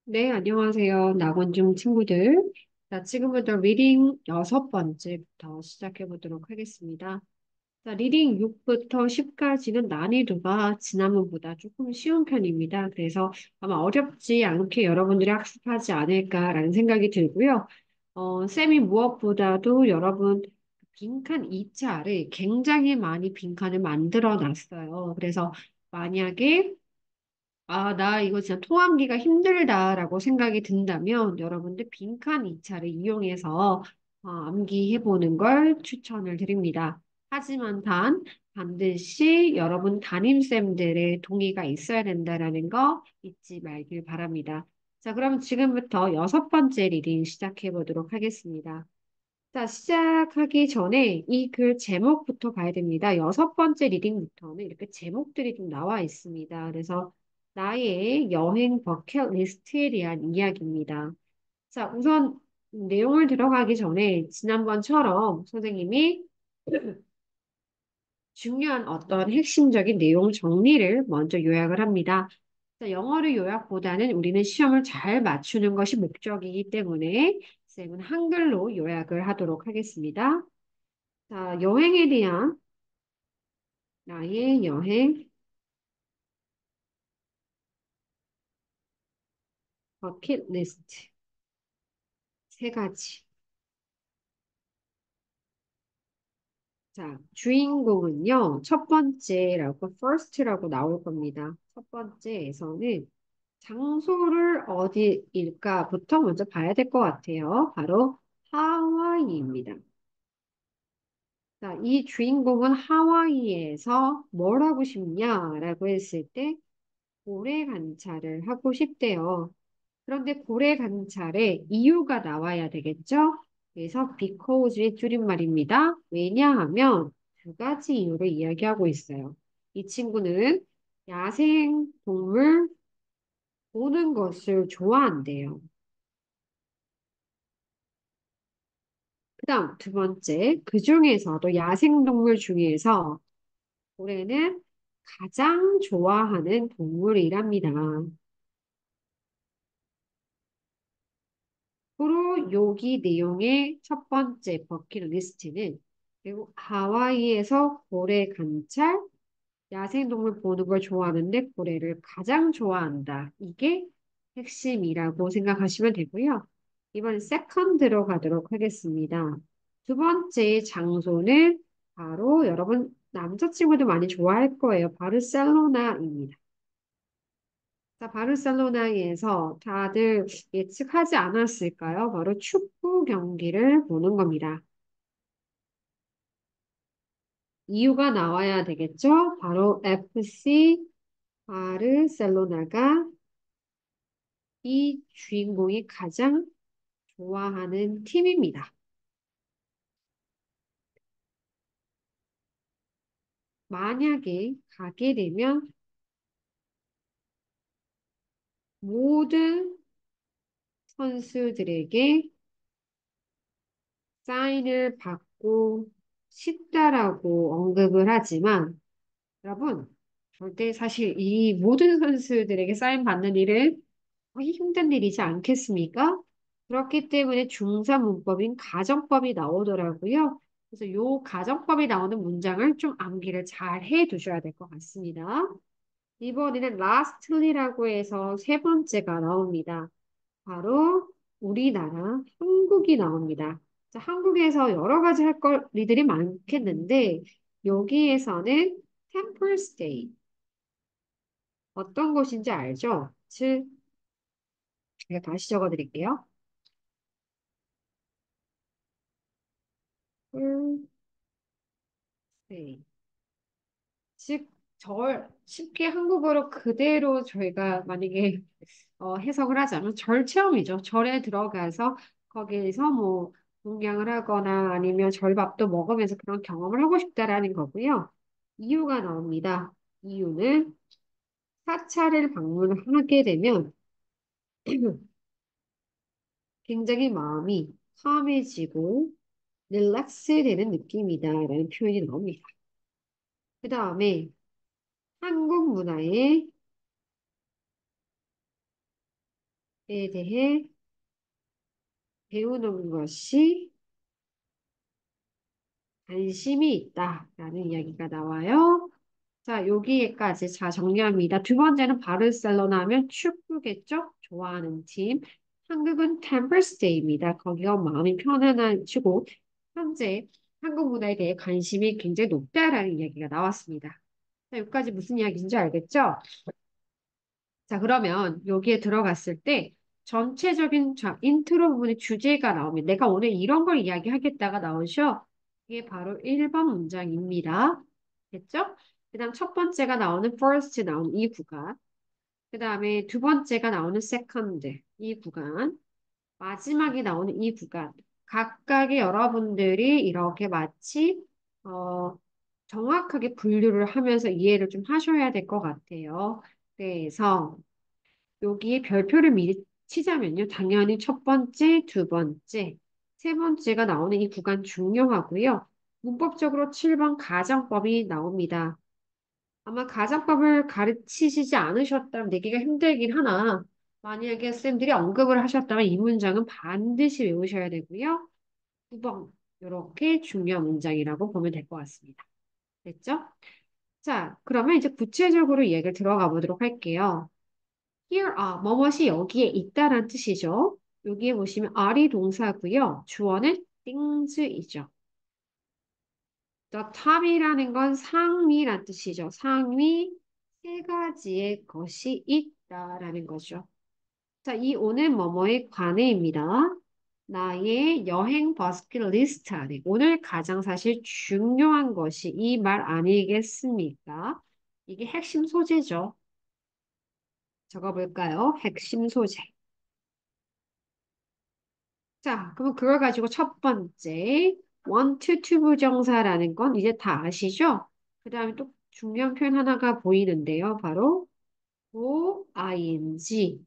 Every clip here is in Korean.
네, 안녕하세요. 낙원중 친구들. 자, 지금부터 리딩 여섯 번째부터 시작해 보도록 하겠습니다. 자, 리딩 6부터 10까지는 난이도가 지난번보다 조금 쉬운 편입니다. 그래서 아마 어렵지 않게 여러분들이 학습하지 않을까라는 생각이 들고요. 쌤이 무엇보다도 여러분 빈칸 2차를 굉장히 많이 빈칸을 만들어 놨어요. 그래서 만약에 나 이거 진짜 토함기가 힘들다라고 생각이 든다면 여러분들 빈칸 2차를 이용해서 암기해보는 걸 추천을 드립니다. 하지만 반드시 여러분 담임쌤들의 동의가 있어야 된다라는 거 잊지 말길 바랍니다. 자, 그럼 지금부터 여섯 번째 리딩 시작해 보도록 하겠습니다. 자, 시작하기 전에 이 글 제목부터 봐야 됩니다. 여섯 번째 리딩부터는 이렇게 제목들이 좀 나와 있습니다. 그래서 나의 여행 버킷리스트에 대한 이야기입니다. 자, 우선 내용을 들어가기 전에 지난번처럼 선생님이 중요한 어떤 핵심적인 내용 정리를 먼저 요약을 합니다. 자, 영어를 요약보다는 우리는 시험을 잘 맞추는 것이 목적이기 때문에 쌤은 한글로 요약을 하도록 하겠습니다. 자, 여행에 대한 나의 여행 버킷리스트 세 가지. 자, 주인공은요, 첫 번째라고, first라고 나올 겁니다. 첫 번째에서는 장소를 어디일까부터 먼저 봐야 될 것 같아요. 바로 하와이입니다. 자, 이 주인공은 하와이에서 뭘 하고 싶냐라고 했을 때 고래 관찰을 하고 싶대요. 그런데 고래 관찰에 이유가 나와야 되겠죠? 그래서 because의 줄임말입니다. 왜냐하면 두 가지 이유를 이야기하고 있어요. 이 친구는 야생 동물 보는 것을 좋아한대요. 그다음 두 번째, 그 중에서도 야생 동물 중에서 고래는 가장 좋아하는 동물이랍니다. 앞으로 여기 내용의 첫 번째 버킷리스트는 그리고 하와이에서 고래 관찰, 야생동물 보는 걸 좋아하는데 고래를 가장 좋아한다. 이게 핵심이라고 생각하시면 되고요. 이번 세컨드로 가도록 하겠습니다. 두 번째 장소는 바로 여러분 남자친구도 많이 좋아할 거예요. 바르셀로나입니다. 자, 바르셀로나에서 다들 예측하지 않았을까요? 바로 축구 경기를 보는 겁니다. 이유가 나와야 되겠죠? 바로 FC 바르셀로나가 이 주인공이 가장 좋아하는 팀입니다. 만약에 가게 되면 모든 선수들에게 사인을 받고 싶다라고 언급을 하지만 여러분, 절대 사실 이 모든 선수들에게 사인 받는 일은 거의 힘든 일이지 않겠습니까? 그렇기 때문에 중사 문법인 가정법이 나오더라고요. 그래서 요 가정법이 나오는 문장을 좀 암기를 잘 해 두셔야 될 것 같습니다. 이번에는 lastly라고 해서 세 번째가 나옵니다. 바로 우리나라 한국이 나옵니다. 자, 한국에서 여러 가지 할 거리들이 많겠는데 여기에서는 템플 스테이 어떤 곳인지 알죠? 제가 다시 적어드릴게요. 템플 스테이. 즉, 쉽게 한국어로 그대로 저희가 만약에 해석을 하자면 절 체험이죠. 절에 들어가서 거기에서 뭐 공양을 하거나 아니면 절밥도 먹으면서 그런 경험을 하고 싶다라는 거고요. 이유가 나옵니다. 이유는 사찰을 방문하게 되면 굉장히 마음이 calm해지고 릴렉스 되는 느낌이다라는 표현이 나옵니다. 그 다음에 한국 문화의 대해 배우는 것이 관심이 있다라는 이야기가 나와요. 자, 여기까지 자 정리합니다. 두 번째는 바르셀로나 하면 축구겠죠? 좋아하는 팀. 한국은 템퍼스데이입니다. 거기가 마음이 편안하시고 현재 한국 문화에 대해 관심이 굉장히 높다라는 이야기가 나왔습니다. 자, 여기까지 무슨 이야기인지 알겠죠? 자, 그러면 여기에 들어갔을 때 전체적인 자, 인트로 부분의 주제가 나오면 내가 오늘 이런 걸 이야기하겠다가 나오죠? 이게 바로 1번 문장입니다. 됐죠? 그 다음 첫 번째가 나오는 first 나오는 이 구간. 그 다음에 두 번째가 나오는 second 이 구간. 마지막에 나오는 이 구간. 각각의 여러분들이 이렇게 마치 정확하게 분류를 하면서 이해를 좀 하셔야 될 것 같아요. 그래서 여기에 별표를 미리 치자면요. 당연히 첫 번째, 두 번째, 세 번째가 나오는 이 구간 중요하고요. 문법적으로 7번 가정법이 나옵니다. 아마 가정법을 가르치시지 않으셨다면 내기가 힘들긴 하나, 만약에 쌤들이 언급을 하셨다면 이 문장은 반드시 외우셔야 되고요. 9번, 이렇게 중요한 문장이라고 보면 될 것 같습니다. 됐죠? 자, 그러면 이제 구체적으로 얘기를 들어가 보도록 할게요. Here are, 뭐뭇이 여기에 있다란 뜻이죠. 여기에 보시면 are이 동사고요. 주어는 things이죠. The top이라는 건 상위란 뜻이죠. 상위 세 가지의 것이 있다라는 거죠. 자, 이 오는 뭐뭐의 관해입니다. 나의 여행 버스킷리스트 안에 오늘 가장 사실 중요한 것이 이 말 아니겠습니까? 이게 핵심 소재죠. 적어볼까요? 핵심 소재. 자, 그럼 그걸 가지고 첫 번째, want to 부정사라는 건 이제 다 아시죠? 그 다음에 또 중요한 표현 하나가 보이는데요. 바로 go ing,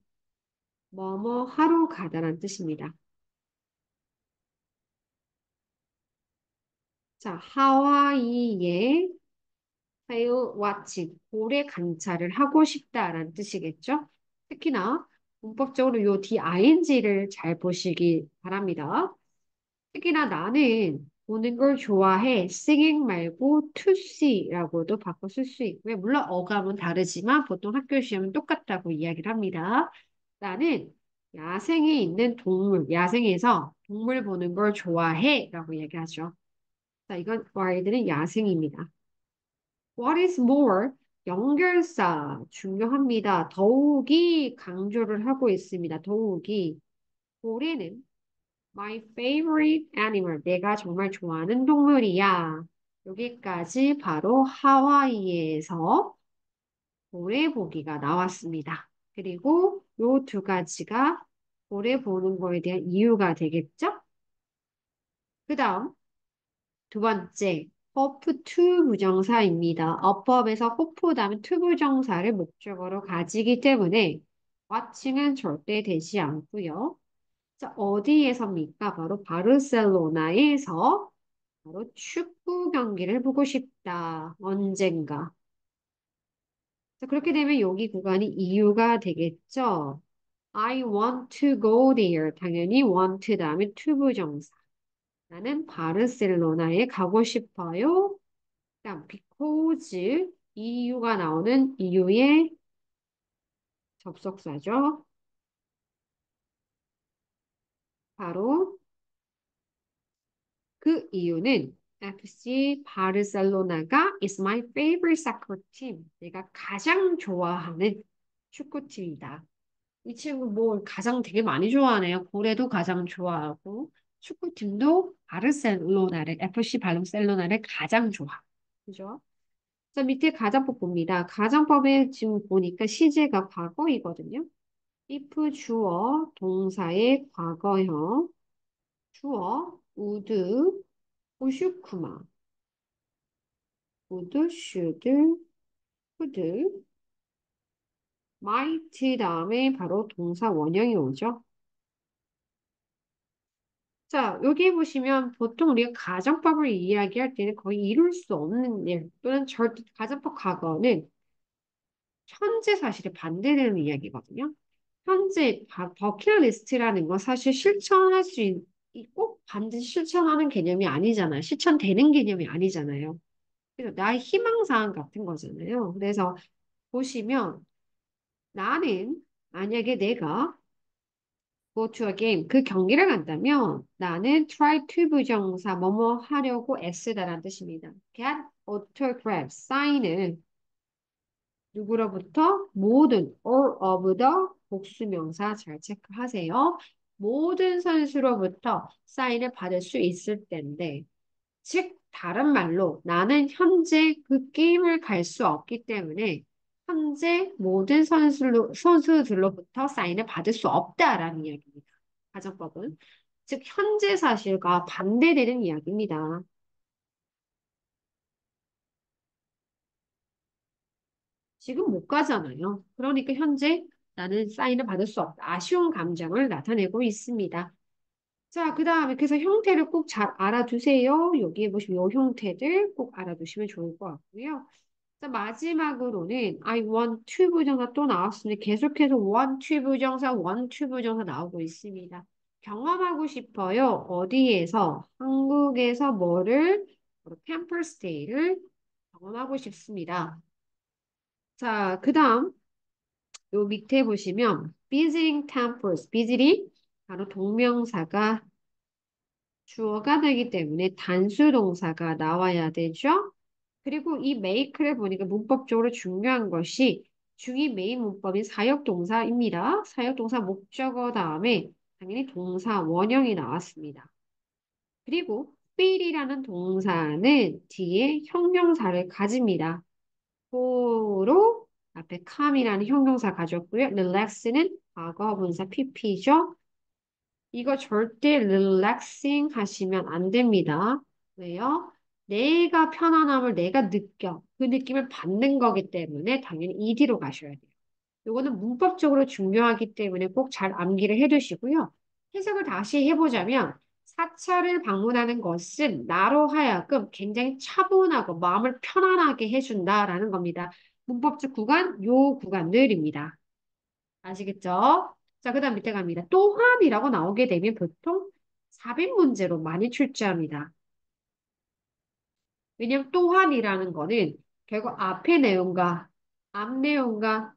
뭐뭐 하러 가다라는 뜻입니다. 자, 하와이에 whale watch, 고래 관찰을 하고 싶다라는 뜻이겠죠? 특히나 문법적으로 요 ding를 잘 보시기 바랍니다. 특히나 나는 보는 걸 좋아해. singing 말고 to see라고도 바꿔 쓸 수 있고요. 물론 어감은 다르지만 보통 학교 시험은 똑같다고 이야기를 합니다. 나는 야생에 있는 동물, 야생에서 동물 보는 걸 좋아해 라고 얘기하죠. 자, 이건 아이들은 야생입니다. What is more? 연결사 중요합니다. 더욱이 강조를 하고 있습니다. 더욱이 고래는 My favorite animal. 내가 정말 좋아하는 동물이야. 여기까지 바로 하와이에서 고래 보기가 나왔습니다. 그리고 요 두 가지가 고래 보는 거에 대한 이유가 되겠죠? 그 다음 두 번째, hope to 부정사입니다. 어법에서 hope 다음에 to 부정사를 목적어로 가지기 때문에 watching은 절대 되지 않고요. 자, 어디에서입니까? 바로 바르셀로나에서 바로 축구 경기를 보고 싶다. 언젠가. 자, 그렇게 되면 여기 구간이 이유가 되겠죠? I want to go there. 당연히 want 다음에 to 부정사. 나는 바르셀로나에 가고 싶어요. 그다음 because 이유가 나오는 이유의 접속사죠. 바로 그 이유는 FC 바르셀로나가 is my favorite soccer team. 내가 가장 좋아하는 축구팀이다. 이 친구 뭐 가장 되게 많이 좋아하네요. 고래도 가장 좋아하고 축구팀도 바르셀로나를 FC 바르셀로나를 가장 좋아. 그죠? 자, 밑에 가정법 봅니다. 가정법에 지금 보니까 시제가 과거이거든요. if 주어 동사의 과거형 주어 would 우슈쿠마 would should could might 다음에 바로 동사 원형이 오죠. 자, 여기 보시면 보통 우리가 가정법을 이야기할 때는 거의 이룰 수 없는 일 또는 가정법 과거는 현재 사실에 반대되는 이야기거든요. 현재 버킷리스트라는 건 사실 실천할 수 꼭 반드시 실천하는 개념이 아니잖아요. 실천되는 개념이 아니잖아요. 그래서 나의 희망사항 같은 거잖아요. 그래서 보시면 나는 만약에 내가 go to a game 그 경기를 간다면 나는 try to 부정사 뭐뭐 하려고 애쓰다라는 뜻입니다. get autograph 사인을 누구로부터 모든 all of the 복수명사 잘 체크하세요. 모든 선수로부터 사인을 받을 수 있을 텐데 즉, 다른 말로 나는 현재 그 게임을 갈 수 없기 때문에 현재 모든 선수들로부터 사인을 받을 수 없다라는 이야기입니다. 가정법은. 즉, 현재 사실과 반대되는 이야기입니다. 지금 못 가잖아요. 그러니까 현재 나는 사인을 받을 수 없다. 아쉬운 감정을 나타내고 있습니다. 자, 그 다음에 그래서 형태를 꼭 잘 알아두세요. 여기에 보시면 이 형태들 꼭 알아두시면 좋을 것 같고요. 자, 마지막으로는 I want to 부정사 또 나왔습니다. 계속해서 want to 부정사, want to 부정사 나오고 있습니다. 경험하고 싶어요. 어디에서? 한국에서 뭐를? 캠퍼스 데이를 경험하고 싶습니다. 자, 그 다음 요 밑에 보시면 visiting temples, visit이 바로 동명사가 주어가 되기 때문에 단수 동사가 나와야 되죠. 그리고 이 make를 보니까 문법적으로 중요한 것이 중이 메인 문법인 사역동사입니다. 사역동사 목적어 다음에 당연히 동사 원형이 나왔습니다. 그리고 feel이라는 동사는 뒤에 형용사를 가집니다. 고로 앞에 calm이라는 형용사 가졌고요. relax는 과거 분사 pp죠. 이거 절대 relaxing 하시면 안 됩니다. 왜요? 내가 편안함을 내가 느껴. 그 느낌을 받는 거기 때문에 당연히 ED로 가셔야 돼요. 이거는 문법적으로 중요하기 때문에 꼭 잘 암기를 해두시고요. 해석을 다시 해보자면 사찰을 방문하는 것은 나로 하여금 굉장히 차분하고 마음을 편안하게 해준다라는 겁니다. 문법적 구간, 요 구간들입니다. 아시겠죠? 자, 그 다음 밑에 갑니다. 또한이라고 나오게 되면 보통 삽입 문제로 많이 출제합니다. 왜냐면 또한이라는 거는 결국 앞의 내용과 앞 내용과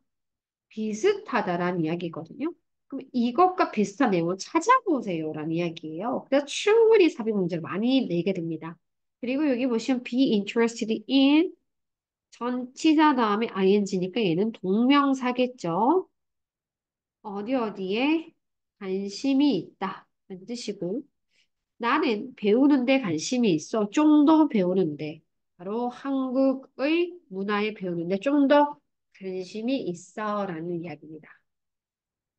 비슷하다라는 이야기거든요. 그럼 이것과 비슷한 내용을 찾아보세요라는 이야기예요. 그래서 충분히 삽입 문제를 많이 내게 됩니다. 그리고 여기 보시면 be interested in 전치사 다음에 ing니까 얘는 동명사겠죠. 어디 어디에 관심이 있다. 라는 뜻이고, 나는 배우는데 관심이 있어. 좀 더 배우는데. 바로 한국의 문화에 배우는데 좀 더 관심이 있어. 라는 이야기입니다.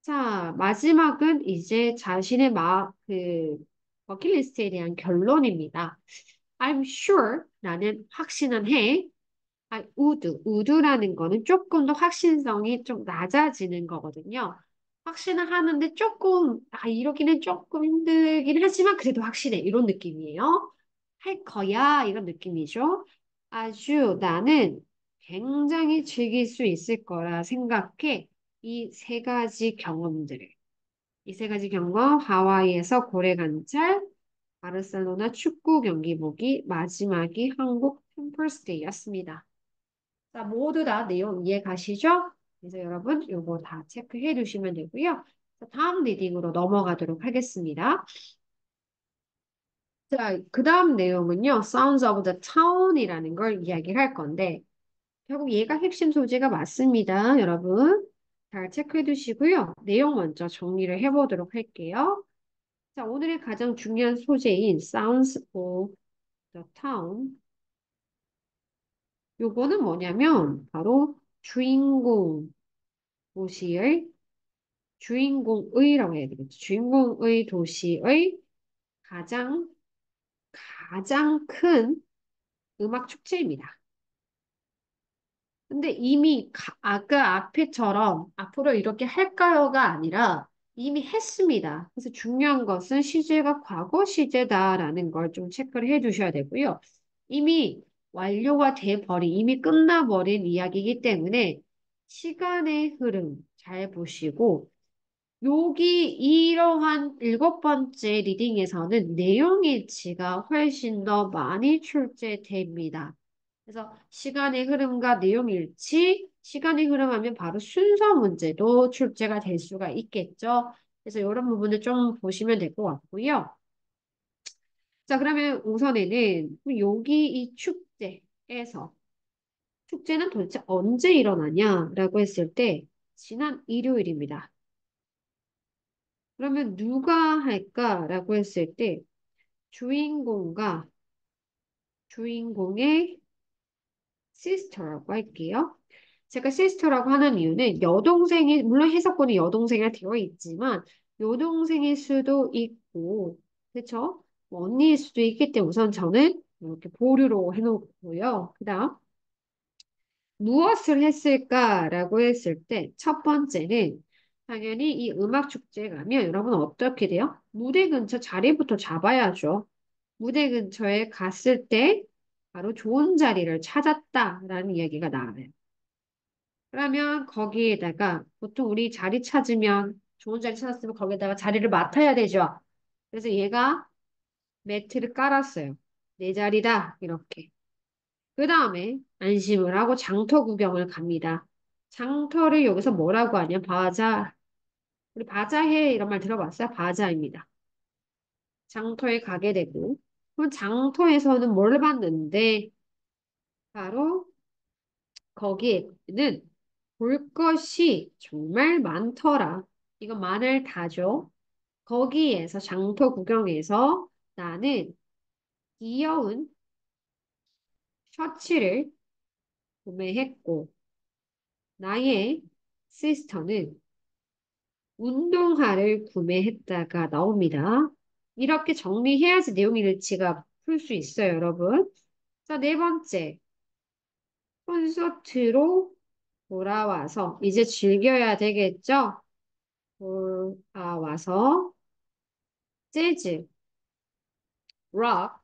자, 마지막은 이제 자신의 버킷리스트에 대한 결론입니다. I'm sure. 나는 확신은 해. 우드라는 거는 조금 더 확신성이 좀 낮아지는 거거든요. 확신을 하는데 조금, 이러기는 조금 힘들긴 하지만 그래도 확신해. 이런 느낌이에요. 할 거야. 이런 느낌이죠. 아주 나는 굉장히 즐길 수 있을 거라 생각해. 이 세 가지 경험들을. 이 세 가지 경험, 하와이에서 고래 관찰, 바르셀로나 축구 경기 보기, 마지막이 한국 템플스테이였습니다. 자, 모두 다 내용 이해 가시죠? 그래서 여러분 요거 다 체크해 두시면 되고요. 자, 다음 리딩으로 넘어가도록 하겠습니다. 자, 그 다음 내용은요. Sounds of the Town이라는 걸 이야기를 할 건데 결국 얘가 핵심 소재가 맞습니다. 여러분 잘 체크해 두시고요. 내용 먼저 정리를 해보도록 할게요. 자, 오늘의 가장 중요한 소재인 Sounds of the Town 요거는 뭐냐면 바로 주인공 도시의 주인공의라고 해야 되겠죠. 주인공의 도시의 가장, 가장 큰 음악 축제입니다. 근데 이미 아까 앞에처럼 앞으로 이렇게 할까요가 아니라 이미 했습니다. 그래서 중요한 것은 시제가 과거 시제다라는 걸 좀 체크를 해 두셔야 되고요. 이미 완료가 돼버린, 이미 끝나버린 이야기이기 때문에 시간의 흐름 잘 보시고 여기 이러한 일곱 번째 리딩에서는 내용 일치가 훨씬 더 많이 출제됩니다. 그래서 시간의 흐름과 내용 일치, 시간의 흐름하면 바로 순서 문제도 출제가 될 수가 있겠죠. 그래서 이런 부분을 좀 보시면 될 것 같고요. 자, 그러면 우선에는 여기 이 축제에서 축제는 도대체 언제 일어나냐라고 했을 때 지난 일요일입니다. 그러면 누가 할까라고 했을 때 주인공과 주인공의 시스터라고 할게요. 제가 시스터라고 하는 이유는 여동생이 물론 해석본이 여동생이라 되어 있지만 여동생일 수도 있고 그렇죠? 언니일 수도 있기 때문에 우선 저는 이렇게 보류로 해놓고요. 그다음 무엇을 했을까라고 했을 때 첫 번째는 당연히 이 음악 축제에 가면 여러분 어떻게 돼요? 무대 근처 자리부터 잡아야죠. 무대 근처에 갔을 때 바로 좋은 자리를 찾았다라는 이야기가 나와요. 그러면 거기에다가 보통 우리 자리 찾으면 좋은 자리 찾았으면 거기에다가 자리를 맡아야 되죠. 그래서 얘가 매트를 깔았어요. 내 자리다 이렇게. 그 다음에 안심을 하고 장터 구경을 갑니다. 장터를 여기서 뭐라고 하냐? 바자. 우리 바자회 이런 말 들어봤어요? 바자입니다. 장터에 가게 되고. 그럼 장터에서는 뭘 봤는데 바로 거기에는 볼 것이 정말 많더라. 이건 마늘 다죠. 거기에서 장터 구경에서 나는 귀여운 셔츠를 구매했고 나의 시스터는 운동화를 구매했다가 나옵니다. 이렇게 정리해야지 내용 일치가 풀 수 있어요, 여러분. 자, 네 번째. 콘서트로 돌아와서 이제 즐겨야 되겠죠? 돌아와서 재즈, 락,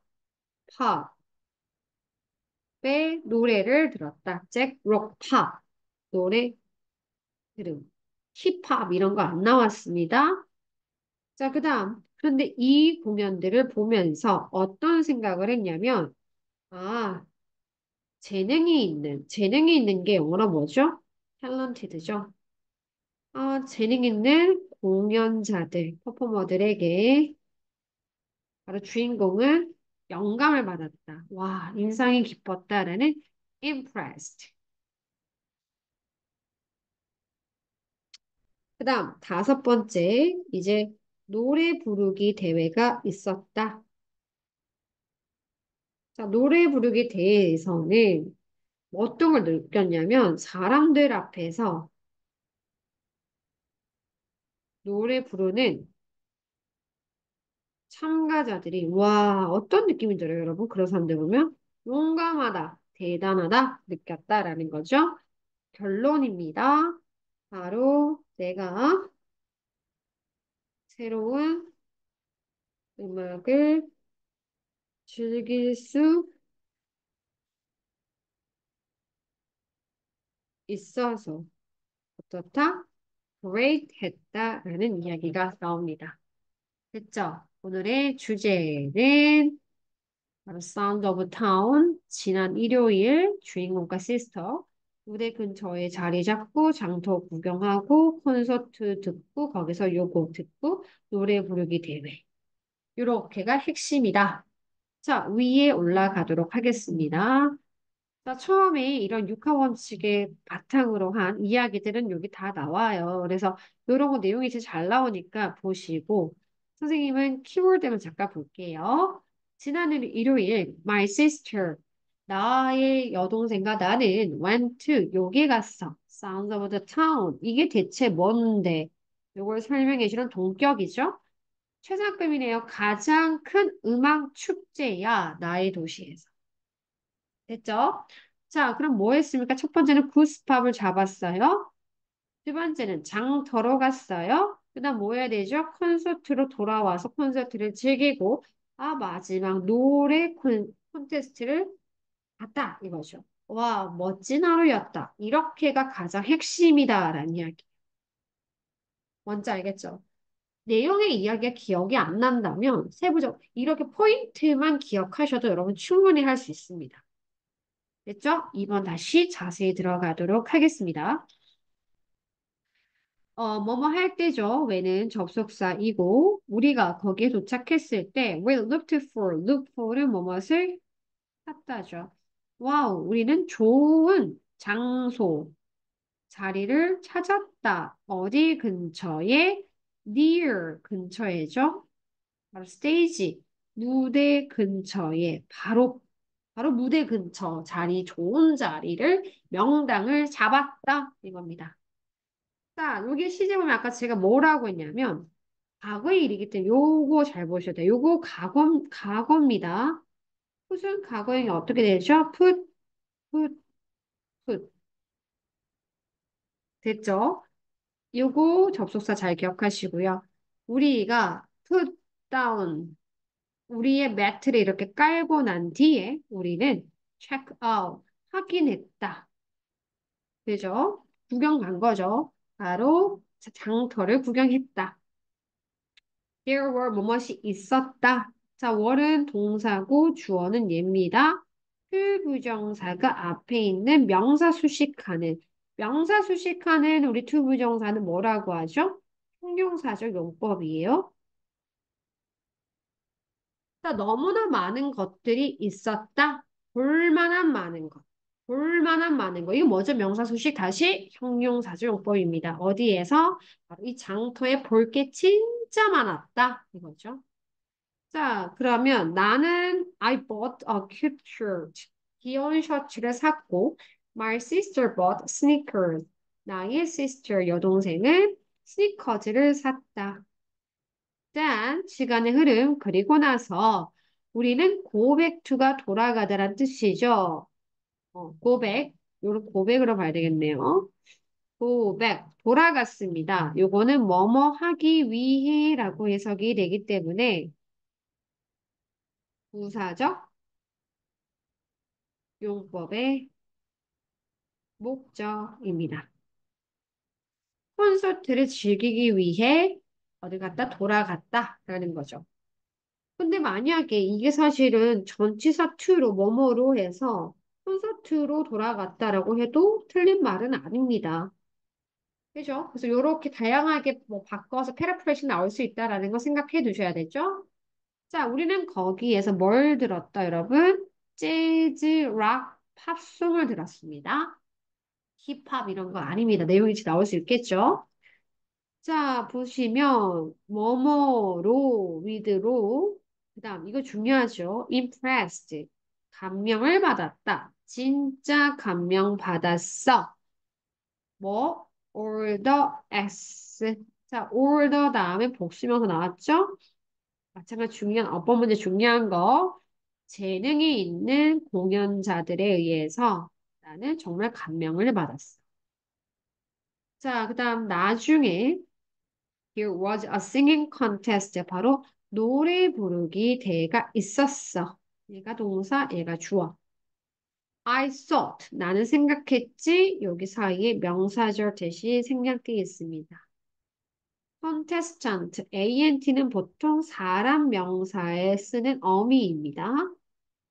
팝의 노래를 들었다. 잭, 록, 팝 노래 들음. 힙합 이런 거 안 나왔습니다. 자, 그다음. 그런데 이 공연들을 보면서 어떤 생각을 했냐면, 아, 재능이 있는 게 영어로 뭐죠? 탤런티드죠. 아, 재능 있는 공연자들, 퍼포머들에게 바로 주인공은 영감을 받았다. 와, 인상이 깊었다라는 impressed. 그다음 다섯 번째, 이제 노래 부르기 대회가 있었다. 자, 노래 부르기 대회에서는 어떤 걸 느꼈냐면 사람들 앞에서 노래 부르는 참가자들이 와, 어떤 느낌이 들어요, 여러분? 그런 사람들 보면 용감하다, 대단하다 느꼈다라는 거죠. 결론입니다. 바로 내가 새로운 음악을 즐길 수 있어서 어떻다? great 했다라는 이야기가 나옵니다. 됐죠? 오늘의 주제는 바로 사운드 오브 타운 지난 일요일 주인공과 시스터 무대 근처에 자리 잡고 장터 구경하고 콘서트 듣고 거기서 요곡 듣고 노래 부르기 대회 요렇게가 핵심이다. 자, 위에 올라가도록 하겠습니다. 자, 처음에 이런 육하 원칙의 바탕으로 한 이야기들은 여기 다 나와요. 그래서 이런 거 내용이 진짜 잘 나오니까 보시고 선생님은 키워드만 잠깐 볼게요. 지난 일요일 my sister 나의 여동생과 나는 went to 여기 갔어. Sounds of the town 이게 대체 뭔데? 이걸 설명해 주는 동격이죠. 최상급이네요. 가장 큰 음악 축제야 나의 도시에서. 됐죠? 자, 그럼 뭐 했습니까? 첫 번째는 구스팝을 잡았어요. 두 번째는 장터로 갔어요. 그다음 뭐 해야 되죠? 콘서트로 돌아와서 콘서트를 즐기고 마지막 노래 콘테스트를 갔다 이거죠. 와, 멋진 하루였다. 이렇게가 가장 핵심이다라는 이야기. 뭔지 알겠죠? 내용의 이야기가 기억이 안 난다면 세부적 이렇게 포인트만 기억하셔도 여러분 충분히 할 수 있습니다. 됐죠? 이번 다시 자세히 들어가도록 하겠습니다. 뭐뭐 할 때죠. 왜는 접속사이고 우리가 거기에 도착했을 때 we looked for, look for는 뭐뭇을 찾다죠. 와우, 우리는 좋은 장소, 자리를 찾았다. 어디 근처에? near 근처에죠. 바로 스테이지, 무대 근처에 바로 무대 근처 자리 좋은 자리를 명당을 잡았다 이겁니다. 자, 여기 시제 보면 아까 제가 뭐라고 했냐면 과거의 일이기 때문에 요거 잘 보셔야 돼요. 요거 과거입니다. 풋은 과거형이 어떻게 되죠? 풋, 풋. 됐죠? 요거 접속사 잘 기억하시고요. 우리가 put down 우리의 매트를 이렇게 깔고 난 뒤에 우리는 check out 확인했다. 그죠? 구경 간 거죠. 바로 장터를 구경했다. There were 뭐뭇이 있었다. 자, were는 동사고 주어는 얘입니다. 투부정사가 앞에 있는 명사 수식하는 명사 수식하는 우리 투부정사는 뭐라고 하죠? 형용사적 용법이에요. 자, 너무나 많은 것들이 있었다. 볼만한 많은 것. 볼만한 많은 것. 이거 뭐죠? 명사 수식 다시 형용사적 용법입니다. 어디에서? 바로 이 장터에 볼 게 진짜 많았다. 이거죠. 자, 그러면 나는 I bought a cute shirt. 귀여운 셔츠를 샀고 My sister bought sneakers. 나의 sister 여동생은 스니커즈를 샀다. 짠, 시간의 흐름 그리고 나서 우리는 go back to가 돌아가다란 뜻이죠. go back. 요런 고백으로 봐야 되겠네요. go back 돌아갔습니다. 요거는 뭐뭐 하기 위해라고 해석이 되기 때문에 부사적 용법의 목적입니다. 콘서트를 즐기기 위해 어디 갔다 돌아갔다라는 거죠. 근데 만약에 이게 사실은 전치사 to로 뭐뭐로 해서 콘서트로 돌아갔다라고 해도 틀린 말은 아닙니다. 그죠? 그래서 이렇게 다양하게 뭐 바꿔서 패러프레이시 나올 수 있다라는 거 생각해 두셔야 되죠? 자, 우리는 거기에서 뭘 들었다, 여러분? 재즈, 락, 팝송을 들었습니다. 힙합 이런 거 아닙니다. 내용이 나올 수 있겠죠? 자, 보시면 뭐뭐로, with로 그다음 이거 중요하죠. impressed 감명을 받았다. 진짜 감명 받았어. 뭐 order s 자, order 다음에 복수명사 나왔죠? 마찬가지 중요한 어법 문제 중요한 거 재능이 있는 공연자들에 의해서 나는 정말 감명을 받았어. 자, 그다음 나중에 There was a singing contest. 바로 노래 부르기 대회가 있었어. 얘가 동사, 얘가 주어. I thought. 나는 생각했지. 여기 사이에 명사절 대신 생략되어 있습니다. contestant, ant는 보통 사람 명사에 쓰는 어미입니다.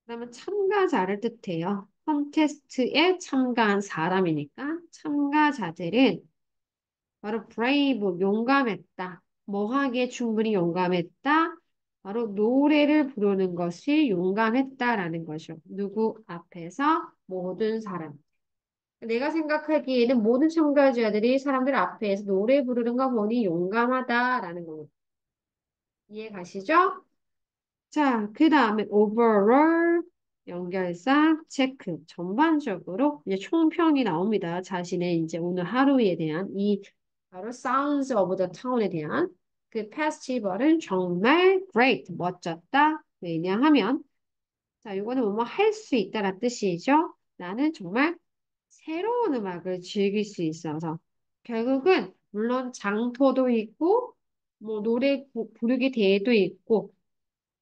그러면 참가자를 뜻해요. 콘테스트에 참가한 사람이니까 참가자들은 바로 brave, 용감했다. 뭐 하기에 충분히 용감했다. 바로 노래를 부르는 것이 용감했다라는 거죠. 누구 앞에서? 모든 사람. 내가 생각하기에는 모든 참가자들이 사람들 앞에서 노래 부르는 거 보니 용감하다라는 겁니다. 이해 가시죠? 자, 그 다음에 overall 연결사 체크. 전반적으로 이제 총평이 나옵니다. 자신의 이제 오늘 하루에 대한 이 바로 sounds of the town에 대한 그 페스티벌은 정말 great, 멋졌다. 왜냐하면 자, 이거는 뭐뭐 할 수 있다는 뜻이죠. 나는 정말 새로운 음악을 즐길 수 있어서 결국은 물론 장터도 있고 뭐 노래 부르기 대회도 있고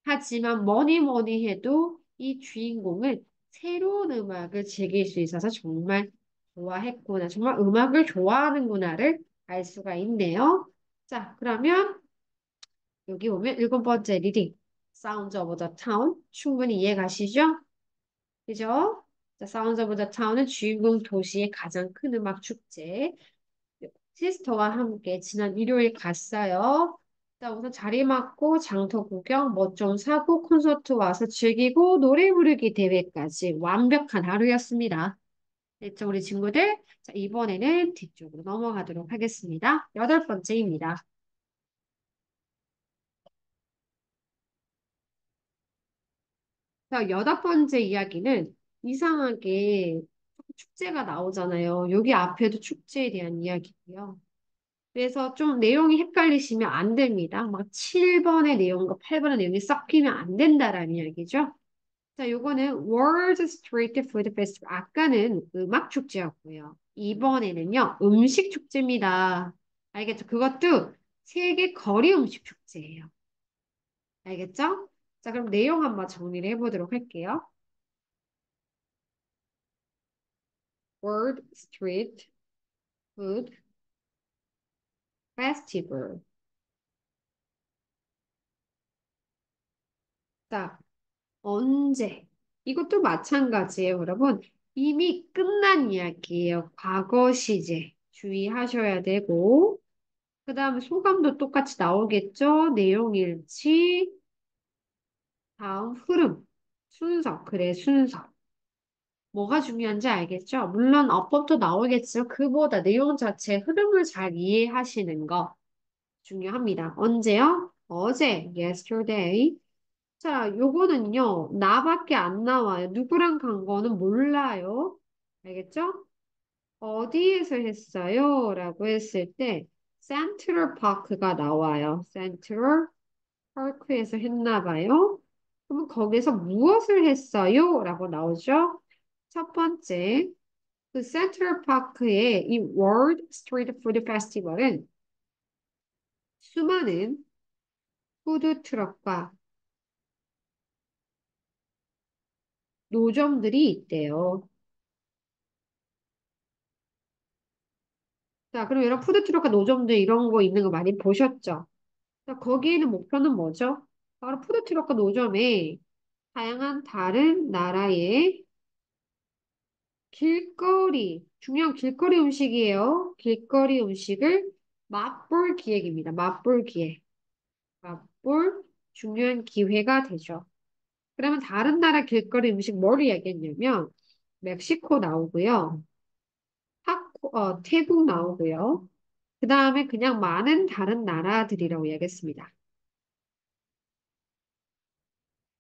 하지만 뭐니 뭐니 해도 이 주인공은 새로운 음악을 즐길 수 있어서 정말 좋아했구나. 정말 음악을 좋아하는구나를 알 수가 있네요. 자, 그러면 여기 보면 일곱 번째 리딩. Sounds of the Town. 충분히 이해 가시죠? 그죠? 자, Sounds of the Town은 주인공 도시의 가장 큰 음악 축제. 시스터와 함께 지난 일요일 갔어요. 자, 우선 자리 맡고 장터 구경, 뭐 좀 사고 콘서트 와서 즐기고 노래 부르기 대회까지 완벽한 하루였습니다. 됐죠, 우리 친구들? 자, 이번에는 뒤쪽으로 넘어가도록 하겠습니다. 여덟 번째입니다. 자, 여덟 번째 이야기는 이상하게 축제가 나오잖아요. 여기 앞에도 축제에 대한 이야기고요. 그래서 좀 내용이 헷갈리시면 안 됩니다. 막 7번의 내용과 8번의 내용이 섞이면 안 된다라는 이야기죠. 자, 요거는 World Street Food Festival. 아까는 음악 축제였고요. 이번에는요, 음식 축제입니다. 알겠죠? 그것도 세계 거리 음식 축제예요. 알겠죠? 자, 그럼 내용 한번 정리를 해보도록 할게요. World Street Food Festival. 자, 언제? 이것도 마찬가지예요, 여러분. 이미 끝난 이야기예요. 과거 시제. 주의하셔야 되고, 그 다음에 소감도 똑같이 나오겠죠? 내용 일치, 다음 흐름, 순서, 그래, 순서. 뭐가 중요한지 알겠죠? 물론 어법도 나오겠지만 그보다 내용 자체 흐름을 잘 이해하시는 거 중요합니다. 언제요? 어제, yesterday. 자, 요거는요, 나밖에 안 나와요. 누구랑 간 거는 몰라요. 알겠죠? 어디에서 했어요? 라고 했을 때, 센트럴 파크가 나와요. 센트럴 파크에서 했나 봐요. 그러면 거기서 무엇을 했어요? 라고 나오죠? 첫 번째, 그 센트럴 파크의 이 월드 스트리트 푸드 페스티벌은 수많은 푸드 트럭과 노점들이 있대요. 자, 그럼 여러분 푸드트럭과 노점들 이런 거 있는 거 많이 보셨죠? 자, 거기에는 목표는 뭐죠? 바로 푸드트럭과 노점에 다양한 다른 나라의 길거리, 중요한 길거리 음식이에요. 길거리 음식을 맛볼 기획입니다. 맛볼 기획. 맛볼 중요한 기회가 되죠. 그러면 다른 나라 길거리 음식 뭘 이야기했냐면 멕시코 나오고요. 태국 나오고요. 그 다음에 그냥 많은 다른 나라들이라고 얘기했습니다.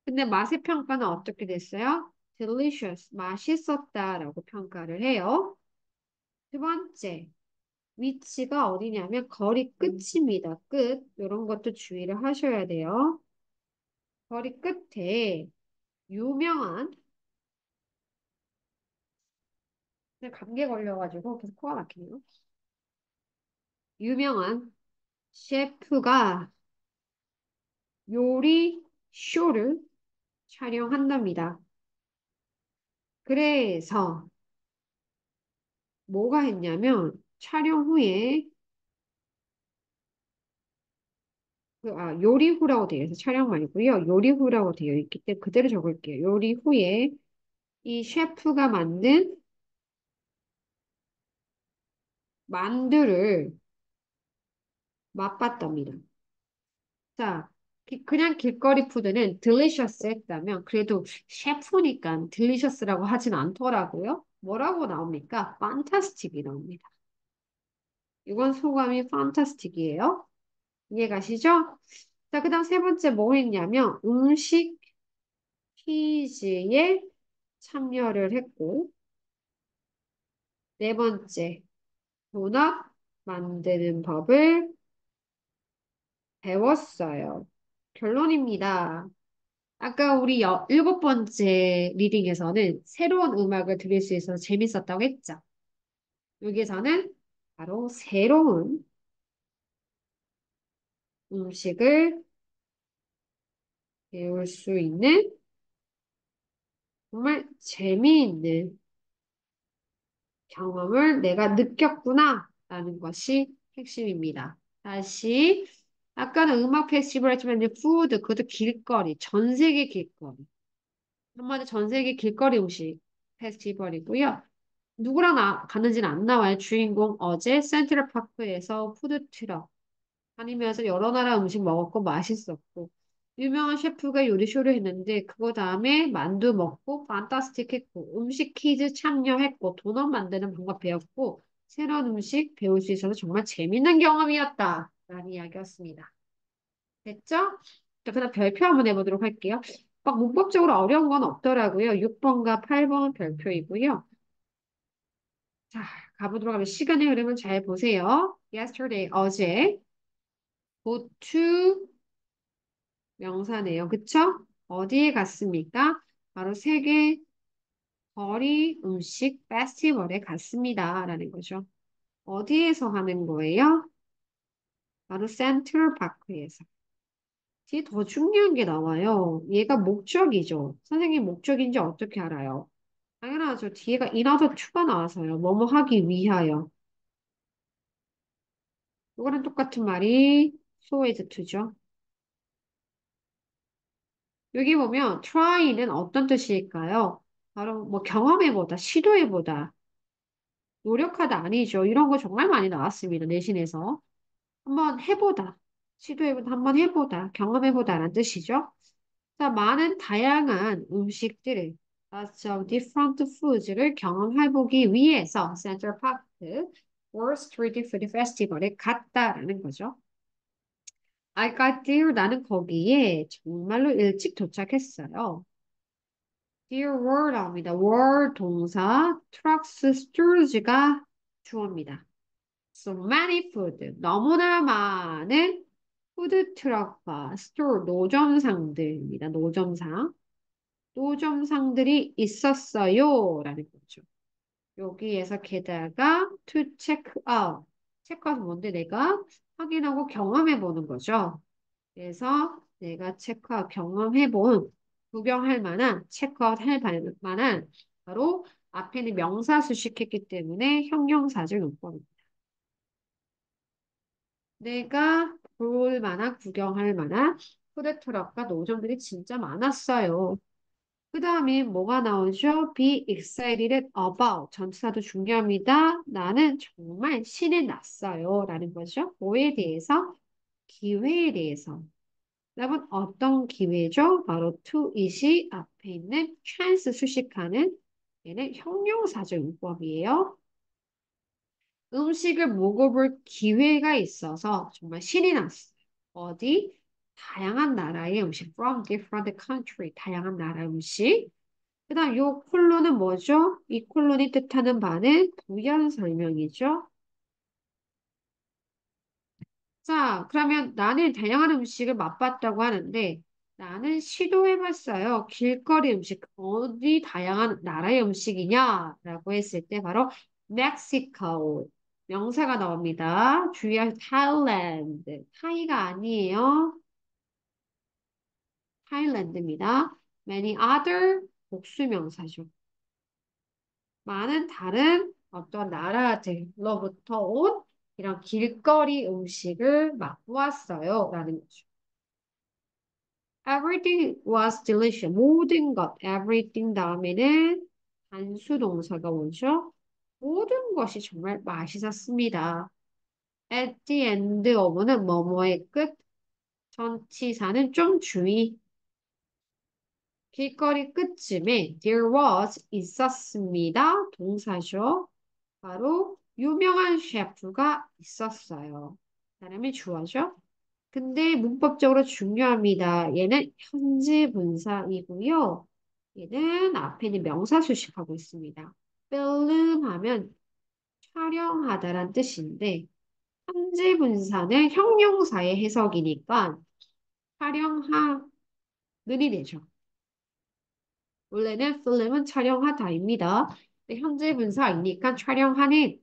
근데 맛의 평가는 어떻게 됐어요? delicious, 맛있었다라고 평가를 해요. 두 번째, 위치가 어디냐면 거리 끝입니다. 끝. 이런 것도 주의를 하셔야 돼요. 거리 끝에 유명한, 감기에 걸려가지고 계속 코가 막히네요. 유명한 셰프가 요리 쇼를 촬영한답니다. 그래서 뭐가 했냐면 촬영 후에 요리 후라고 되어 있어요. 촬영 말고요. 요리 후라고 되어 있기 때문에 그대로 적을게요. 요리 후에 이 셰프가 만든 만두를 맛봤답니다. 자, 그냥 길거리 푸드는 delicious 했다면 그래도 셰프니까 delicious라고 하진 않더라고요. 뭐라고 나옵니까? fantastic이 나옵니다. 이건 소감이 fantastic이에요. 이해 가시죠? 자, 그 다음 세 번째 뭐 했냐면 음식 퀴즈에 참여를 했고, 네 번째, 도넛 만드는 법을 배웠어요. 결론입니다. 아까 우리 일곱 번째 리딩에서는 새로운 음악을 들을 수 있어서 재밌었다고 했죠. 여기서는 바로 새로운 음식을 배울 수 있는 정말 재미있는 경험을 내가 느꼈구나 라는 것이 핵심입니다. 다시. 아까는 음악 페스티벌 했지만 이제 푸드, 그것도 길거리, 전 세계 길거리. 한마디 전 세계 길거리 음식 페스티벌이고요. 누구랑 갔는지는 안 나와요. 주인공 어제 센트럴파크에서 푸드트럭 다니면서 여러 나라 음식 먹었고 맛있었고 유명한 셰프가 요리쇼를 했는데 그거 다음에 만두 먹고 판타스틱 했고 음식 퀴즈 참여했고 도넛 만드는 방법 배웠고 새로운 음식 배울 수 있어서 정말 재밌는 경험이었다. 라는 이야기였습니다. 됐죠? 자, 그다음 별표 한번 해보도록 할게요. 막 문법적으로 어려운 건 없더라고요. 6번과 8번 별표이고요. 자, 가보도록 하면 시간의 흐름을 잘 보세요. Yesterday, 어제. go to 명사네요. 그쵸? 어디에 갔습니까? 바로 세계 거리 음식 페스티벌에 갔습니다. 라는 거죠. 어디에서 하는 거예요? 바로 센트럴 파크에서. 뒤에 더 중요한 게 나와요. 얘가 목적이죠. 선생님 목적인지 어떻게 알아요? 당연하죠. 뒤에가 in order to가 나와서요. 뭐뭐 하기 위하여. 이거랑 똑같은 말이 so as to죠. 여기 보면 try는 어떤 뜻일까요? 바로 뭐 경험해보다, 시도해보다, 노력하다 아니죠. 이런 거 정말 많이 나왔습니다. 내신에서. 한번 해보다, 시도해보다, 한번 해보다, 경험해보다라는 뜻이죠. 자, 많은 다양한 음식들을, lots of different foods를 경험해보기 위해서 센트럴 파크 World Street Food Festival에 갔다라는 거죠. I got there. 나는 거기에 정말로 일찍 도착했어요. There were 나옵니다. were 동사, trucks, stores가 주어입니다. So many food. 너무나 많은 푸드 트럭과 스토어 노점상들입니다. 노점상. 노점상들이 있었어요. 라는 거죠. 여기에서 게다가 to check out. 체크아웃 뭔데 내가 확인하고 경험해 보는 거죠. 그래서 내가 체크아웃 경험해본 구경할 만한 체크아웃 할 만한 바로 앞에는 명사 수식했기 때문에 형용사절 용법입니다. 내가 볼 만한 구경할 만한 푸드트럭과 노점들이 진짜 많았어요. 그 다음에 뭐가 나오죠? Be excited about. 전치사도 중요합니다. 나는 정말 신이 났어요. 라는 거죠. 뭐에 대해서? 기회에 대해서. 여러분, 어떤 기회죠? 바로 to it이 앞에 있는 chance 수식하는 얘는 형용사적 용법이에요. 음식을 먹어볼 기회가 있어서 정말 신이 났어요. 어디? 다양한 나라의 음식. From different country. 다양한 나라 음식. 그 다음 요 콜론은 뭐죠? 이 콜론이 뜻하는 바는 부연 설명이죠. 자, 그러면 나는 다양한 음식을 맛봤다고 하는데 나는 시도해봤어요. 길거리 음식 어디 다양한 나라의 음식이냐? 라고 했을 때 바로 멕시코 명사가 나옵니다. 주의할 타일랜드 타이가 아니에요. 타일랜드입니다. Many other 복수명사죠. 많은 다른 어떤 나라들로부터 온 이런 길거리 음식을 맛보았어요. 라는 거죠. Everything was delicious. 모든 것, everything 다음에는 단수 동사가 오죠. 모든 것이 정말 맛있었습니다. At the end of는 뭐뭐의 끝, 전치사는 좀 주의. 길거리 끝쯤에 there was 있었습니다. 동사죠. 바로 유명한 셰프가 있었어요. 사람이 주어죠. 근데 문법적으로 중요합니다. 얘는 현재 분사이고요. 얘는 앞에 있는 명사 수식하고 있습니다. 필름하면 촬영하다란 뜻인데 현재 분사는 형용사의 해석이니까 촬영하는이 되죠. 원래는 필름은 촬영하다입니다. 근데 현재 분사이니까 촬영하는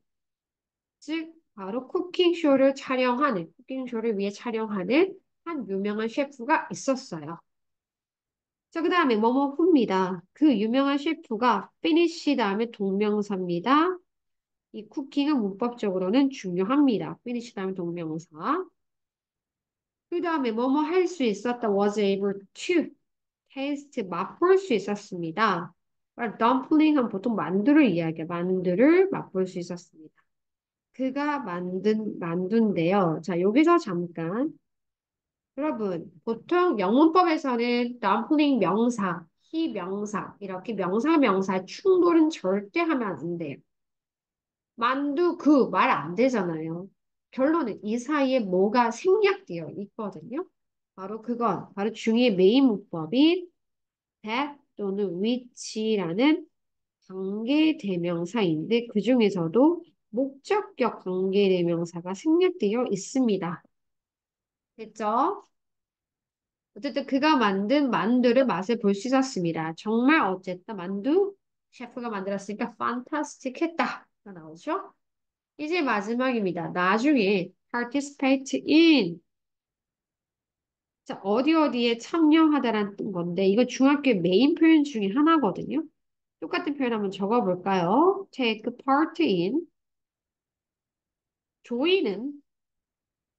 즉 바로 쿠킹쇼를 촬영하는 쿠킹쇼를 위해 촬영하는 한 유명한 셰프가 있었어요. 자, 그 다음에 뭐뭐입니다. 그 유명한 셰프가 finish 다음에 동명사입니다. 이 쿠킹은 문법적으로는 중요합니다. finish 다음에 동명사. 그 다음에 뭐뭐 할 수 있었다. was able to taste 맛볼 수 있었습니다. dumpling은 보통 만두를 이야기해. 만두를 맛볼 수 있었습니다. 그가 만든 만두인데요. 자, 여기서 잠깐 여러분, 보통 영문법에서는 dumpling 명사, he 명사 이렇게 명사 명사 충돌은 절대 하면 안 돼요. 만두 그 말 안 되잖아요. 결론은 이 사이에 뭐가 생략되어 있거든요. 바로 그건 바로 중의 메인 문법인 that 또는 which라는 관계 대명사인데 그 중에서도 목적격 관계 대명사가 생략되어 있습니다. 됐죠? 어쨌든 그가 만든 만두를 맛을 볼 수 있었습니다. 정말 어쨌든 만두 셰프가 만들었으니까 fantastic했다. 나오죠? 이제 마지막입니다. 나중에 participate in 자, 어디 어디에 참여하다라는 건데 이거 중학교 메인 표현 중에 하나거든요. 똑같은 표현 한번 적어볼까요? take part in join은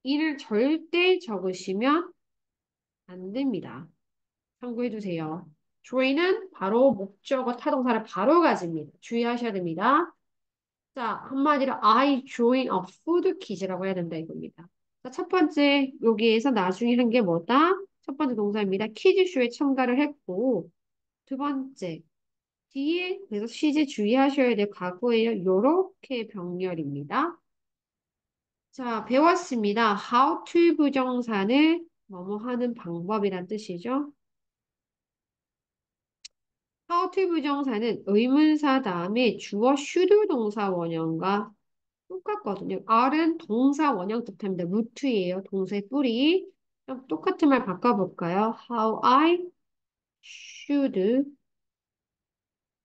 이를 절대 적으시면 안 됩니다. 참고해 두세요. join은 바로 목적어 타동사를 바로 가집니다. 주의하셔야 됩니다. 자, 한마디로 I join a food quiz라고 해야 된다 이겁니다. 자, 첫 번째 여기에서 나중에 한 게 뭐다? 첫 번째 동사입니다. 퀴즈쇼에 참가를 했고 두 번째 뒤에 그래서 시제 주의하셔야 될 과거예요. 요렇게 병렬입니다. 자, 배웠습니다. How to 부정사는 뭐뭐 하는 방법이란 뜻이죠. How to 부정사는 의문사 다음에 주어 should 동사 원형과 똑같거든요. R은 동사 원형 뜻합니다. 루트예요. 동사의 뿌리. 그럼 똑같은 말 바꿔볼까요? How I should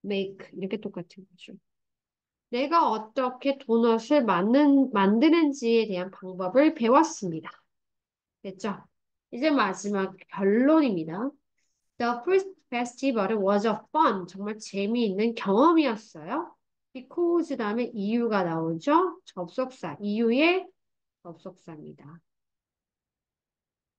make 이렇게 똑같은 거죠. 내가 어떻게 도넛을 만드는지에 대한 방법을 배웠습니다. 됐죠? 이제 마지막 결론입니다. The first festival was a fun. 정말 재미있는 경험이었어요. because 다음에 이유가 나오죠? 접속사. 이유의 접속사입니다.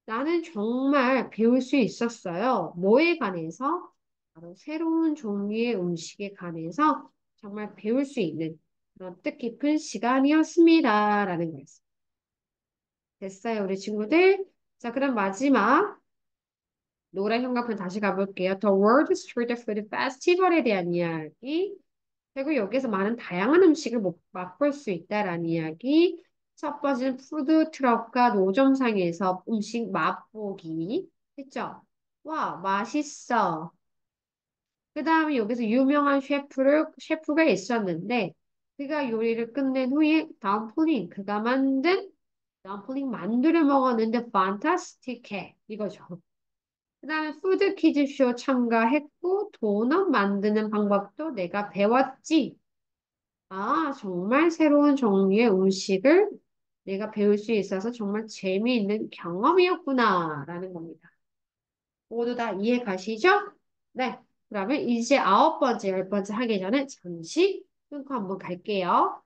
나는 정말 배울 수 있었어요. 뭐에 관해서? 바로 새로운 종류의 음식에 관해서 정말 배울 수 있는 그런 뜻깊은 시간이었습니다. 라는 거였어요. 됐어요, 우리 친구들? 자, 그럼 마지막 노래 현관편 다시 가볼게요. The World Street Food Festival에 대한 이야기. 그리고 여기서 많은 다양한 음식을 맛볼 수 있다라는 이야기. 첫 번째는 푸드 트럭과 노점상에서 음식 맛보기. 했죠? 와, 맛있어. 그 다음에 여기서 유명한 셰프가 있었는데, 그가 요리를 끝낸 후에 그가 만든 덤플링 만두를 먹었는데, 판타스틱해. 이거죠. 그 다음에 푸드 퀴즈쇼 참가했고, 도넛 만드는 방법도 내가 배웠지. 아, 정말 새로운 종류의 음식을 내가 배울 수 있어서 정말 재미있는 경험이었구나, 라는 겁니다. 모두 다 이해 가시죠? 네. 그러면 이제 아홉 번째, 열 번째 하기 전에 잠시 끊고 한번 갈게요.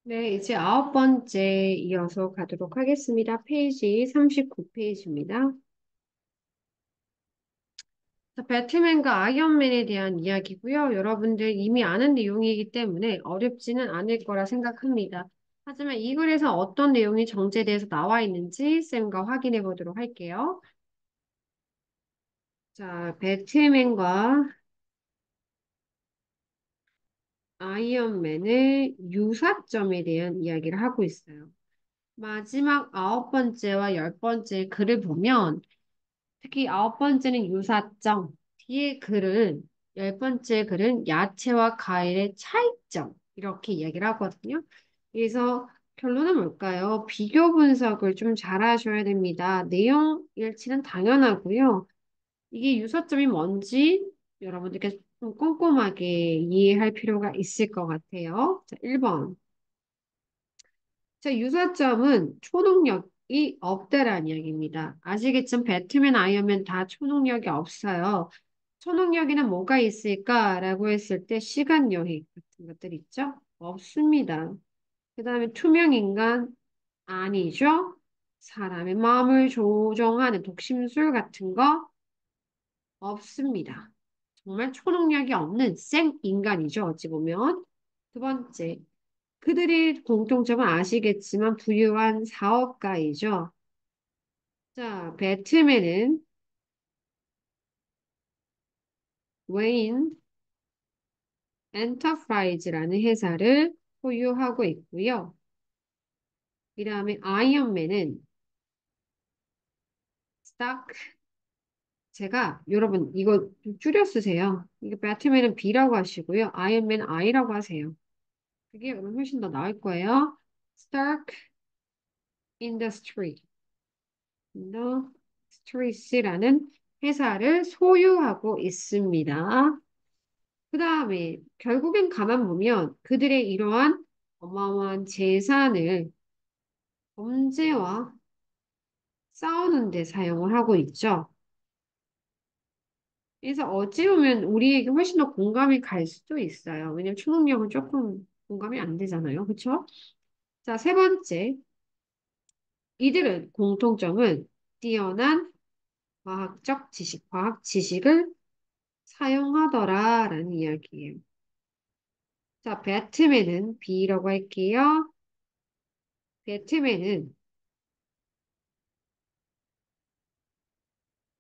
네, 이제 아홉 번째 이어서 가도록 하겠습니다. 페이지 39페이지입니다. 자, 배트맨과 아이언맨에 대한 이야기고요. 여러분들 이미 아는 내용이기 때문에 어렵지는 않을 거라 생각합니다. 하지만 이 글에서 어떤 내용이 정제돼서 나와 있는지 쌤과 확인해 보도록 할게요. 자, 배트맨과 아이언맨의 유사점에 대한 이야기를 하고 있어요. 마지막 아홉 번째와 열 번째 글을 보면 특히 아홉 번째는 유사점, 뒤에 글은 열 번째 글은 야채와 과일의 차이점 이렇게 이야기를 하거든요. 그래서 결론은 뭘까요? 비교 분석을 좀 잘 하셔야 됩니다. 내용 일치는 당연하고요. 이게 유사점이 뭔지 여러분들께 좀 꼼꼼하게 이해할 필요가 있을 것 같아요. 자, 1번. 자, 유사점은 초능력이 없다라는 이야기입니다. 아시겠지만 배트맨, 아이언맨 다 초능력이 없어요. 초능력에는 뭐가 있을까라고 했을 때 시간 여행 같은 것들 있죠? 없습니다. 그 다음에 투명 인간 아니죠? 사람의 마음을 조종하는 독심술 같은 거 없습니다. 정말 초능력이 없는 생 인간이죠. 어찌 보면. 두 번째, 그들의 공통점은 아시겠지만 부유한 사업가이죠. 자, 배트맨은 웨인 엔터프라이즈라는 회사를 소유하고 있고요. 그 다음에 아이언맨은 스타크, 제가 여러분 이거 좀 줄여 쓰세요. 이거 배트맨은 B라고 하시고요. 아이언맨 I라고 하세요. 그게 그럼 훨씬 더 나을 거예요. Stark Industry, Industries라는 회사를 소유하고 있습니다. 그 다음에 결국엔 가만 보면 그들의 이러한 어마어마한 재산을 범죄와 싸우는 데 사용을 하고 있죠. 그래서 어찌 보면 우리에게 훨씬 더 공감이 갈 수도 있어요. 왜냐면 초능력은 조금 공감이 안 되잖아요. 그쵸? 자, 세 번째. 이들은 공통점은 뛰어난 과학 지식을 사용하더라라는 이야기예요. 자, 배트맨은 B라고 할게요. 배트맨은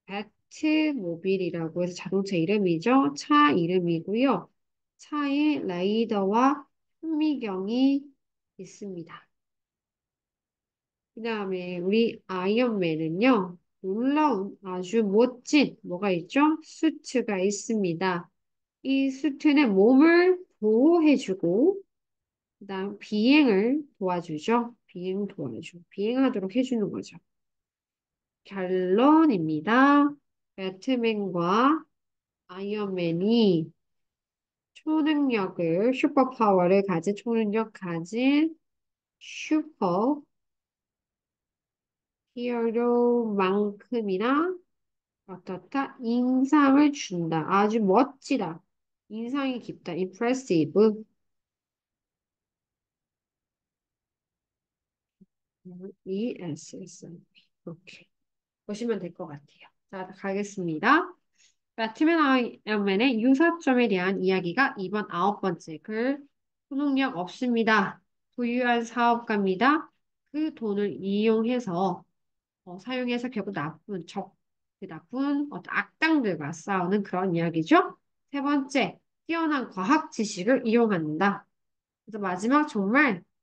배트모빌이라고 해서 자동차 이름이죠. 차 이름이고요. 차에 라이더와 현미경이 있습니다. 그 다음에 우리 아이언맨은요. 놀라운 아주 멋진 뭐가 있죠? 수트가 있습니다. 이 수트는 몸을 보호해주고 그다음 비행을 도와주죠. 비행하도록 해주는 거죠. 결론입니다. 배트맨과 아이언맨이 슈퍼파워를 가진 초능력 가진 슈퍼 히어로만큼이나 어떻다? 인상을 준다. 아주 멋지다. 인상이 깊다. impressive. ESS. 이렇게 보시면 될 것 같아요. 자, 가겠습니다. 배트맨 아이언맨의 유사점에 대한 이야기가 이번 아홉 번째 글. 초능력 없습니다. 부유한 사업가입니다. 그 돈을 이용해서 사용해서 결국 그 나쁜 어떤 악당들과 싸우는 그런 이야기죠. 세 번째, 뛰어난 과학 지식을 이용한다. 그래서 마지막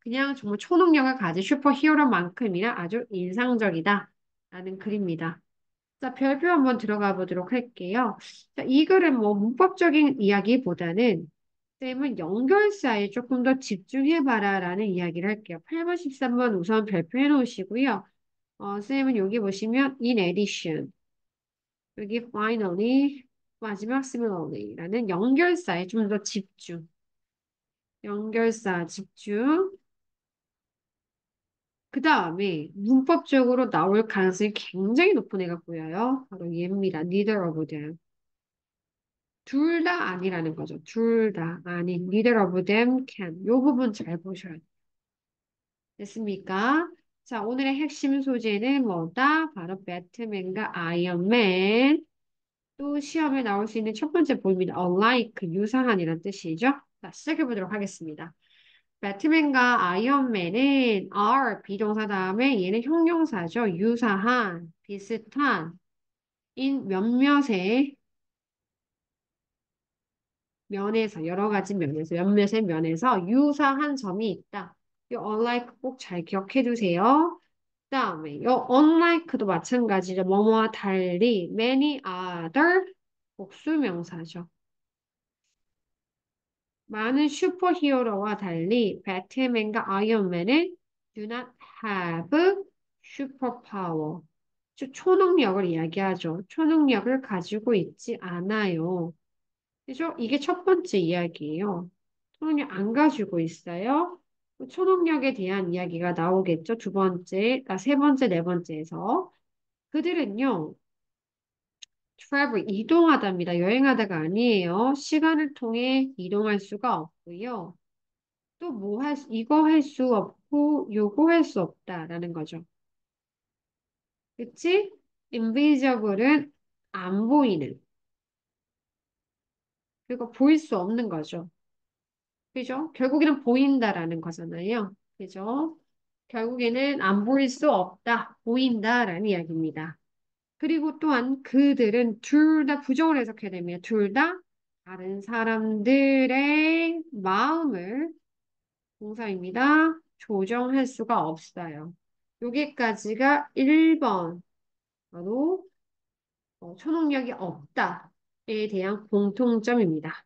그냥 정말 초능력을 가진 슈퍼히어로만큼이나 아주 인상적이다. 라는 글입니다. 자, 별표 한번 들어가 보도록 할게요. 자, 이 글은 뭐 문법적인 이야기보다는 쌤은 연결사에 조금 더 집중해봐라 라는 이야기를 할게요. 8번, 13번 우선 별표해 놓으시고요. 쌤은 여기 보시면 in addition, 여기 finally, 마지막 similarly라는 연결사에 좀 더 집중. 연결사 집중. 그 다음에 문법적으로 나올 가능성이 굉장히 높은 애가 보여요. 바로 얘입니다. Neither of them. 둘 다 아니라는 거죠. 둘 다 아닌. Neither of them can. 이 부분 잘 보셔야 돼요. 됐습니까? 자, 오늘의 핵심 소재는 뭐다? 바로 배트맨과 아이언맨. 또 시험에 나올 수 있는 첫 번째 보입니다. Alike, 유사한이란 뜻이죠. 자, 시작해 보도록 하겠습니다. 배트맨과 아이언맨은 are 비동사 다음에 얘는 형용사죠. 유사한, 비슷한, in 몇몇의 면에서 여러 가지 면에서 몇몇의 면에서 유사한 점이 있다. 이 unlike 꼭 잘 기억해 두세요. 그다음에 이 unlike도 마찬가지로 뭐뭐와 달리 many other 복수명사죠. 많은 슈퍼히어로와 달리 배트맨과 아이언맨은 do not have superpower. 초능력을 이야기하죠. 초능력을 가지고 있지 않아요. 그죠? 이게 첫 번째 이야기예요. 초능력 안 가지고 있어요. 초능력에 대한 이야기가 나오겠죠. 세 번째, 네 번째에서. 그들은요, travel, 이동하다입니다. 여행하다가 아니에요. 시간을 통해 이동할 수가 없고요. 또 뭐 이거 할 수 없고, 요거 할 수 없다라는 거죠. 그치? invisible은 안 보이는, 그리고 보일 수 없는 거죠. 그죠? 결국에는 보인다라는 거잖아요. 그죠? 결국에는 안 보일 수 없다, 보인다라는 이야기입니다. 그리고 또한 그들은 둘 다 부정을 해석해야 됩니다. 둘 다 다른 사람들의 마음을 동사입니다. 조정할 수가 없어요. 여기까지가 1번, 바로 초능력이 없다에 대한 공통점입니다.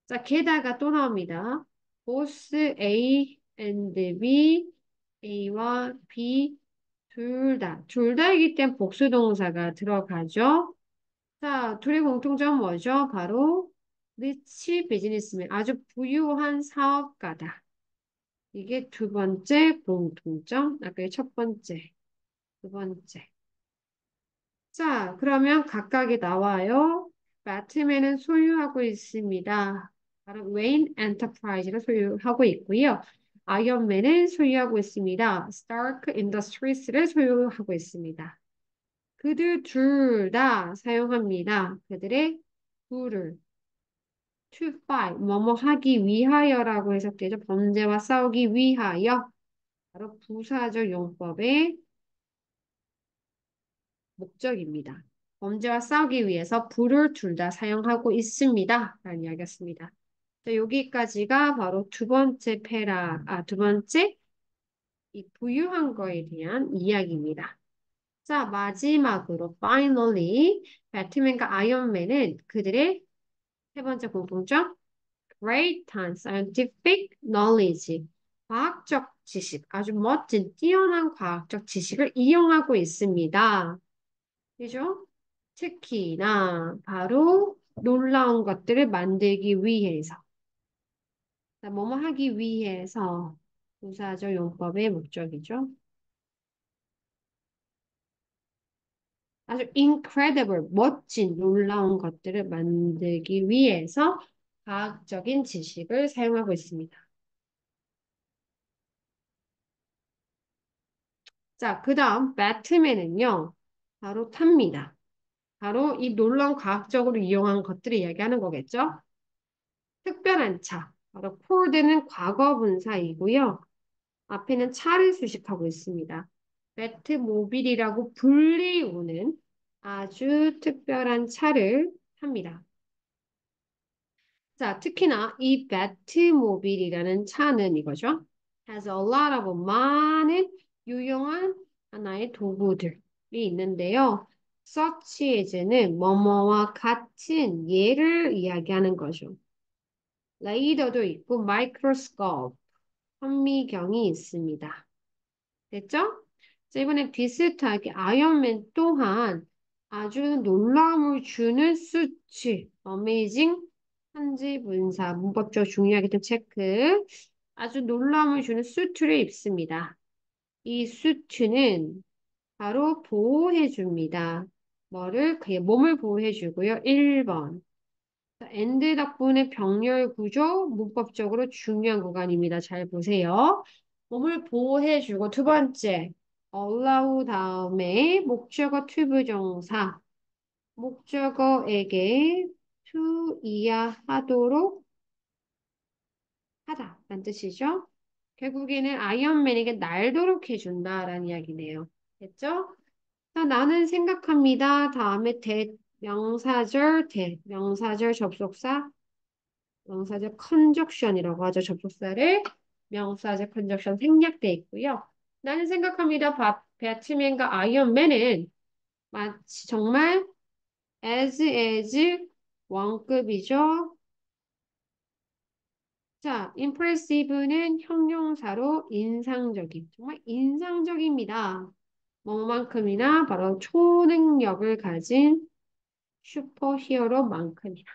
자, 게다가 또 나옵니다. both A and B, A와 B 둘 다이기 때문에 복수동사가 들어가죠. 자, 둘의 공통점 뭐죠? 바로 리치 비즈니스맨, 아주 부유한 사업가다. 이게 두 번째 공통점, 아까 첫 번째, 두 번째. 자, 그러면 각각이 나와요. 배트맨은 소유하고 있습니다. 바로 웨인 엔터프라이즈를 소유하고 있고요. 아이언맨은 소유하고 있습니다. 스타크 인더스트리스를 소유하고 있습니다. 그들 둘 다 사용합니다. 그들의 둘을 to fight, 뭐뭐 하기 위하여라고 해석되죠. 범죄와 싸우기 위하여. 바로 부사적 용법의 목적입니다. 범죄와 싸우기 위해서 불을 둘 다 사용하고 있습니다. 라는 이야기였습니다. 자, 여기까지가 바로 두 번째 이 부유한 거에 대한 이야기입니다. 자, 마지막으로 finally 배트맨과 아이언맨은 그들의 세 번째 공통점 great and scientific knowledge 과학적 지식, 아주 멋진 뛰어난 과학적 지식을 이용하고 있습니다. 그죠? 특히나 바로 놀라운 것들을 만들기 위해서, 뭐뭐 하기 위해서 부사적 용법의 목적이죠. 아주 incredible, 멋진, 놀라운 것들을 만들기 위해서 과학적인 지식을 사용하고 있습니다. 자, 그 다음 배트맨은요, 바로 탑니다. 바로 이 놀라운 과학적으로 이용한 것들을 이야기하는 거겠죠? 특별한 차, 바로 폴드는 과거 분사이고요. 앞에는 차를 수식하고 있습니다. 배트모빌이라고 불리우는 아주 특별한 차를 탑니다. 자, 특히나 이 배트모빌이라는 차는 이거죠. has a lot of 많은 유용한 하나의 도구들이 있는데요. such as는 뭐뭐와 같은 예를 이야기하는 거죠. 레이더도 있고 마이크로스코프, 현미경이 있습니다. 됐죠? 자, 이번에 비슷하게 아이언맨 또한 아주 놀라움을 주는 수치, 어메이징, 현지 분사, 문법적 중요하기 때문에 체크. 아주 놀라움을 주는 수트를 입습니다. 이 수트는 바로 보호해줍니다. 뭐를? 그의 몸을 보호해주고요. 1번. 엔드 덕분에 병렬 구조 문법적으로 중요한 구간입니다. 잘 보세요. 몸을 보호해주고 두 번째 allow 다음에 목적어 to 부정사 목적어에게 to 이하하도록 하다라는 뜻이죠. 결국에는 아이언맨에게 날도록 해준다라는 이야기네요. 됐죠? 자, 나는 생각합니다. 다음에 명사절 접속사 명사절 컨적션이라고 하죠. 접속사를 명사절 컨적션 생략돼 있고요. 나는 생각합니다. 배트맨과 아이언맨은 마치 정말 as 왕급이죠. 자, impressive는 형용사로 인상적인, 정말 인상적입니다. 뭐만큼이나 바로 초능력을 가진 슈퍼히어로만큼이나.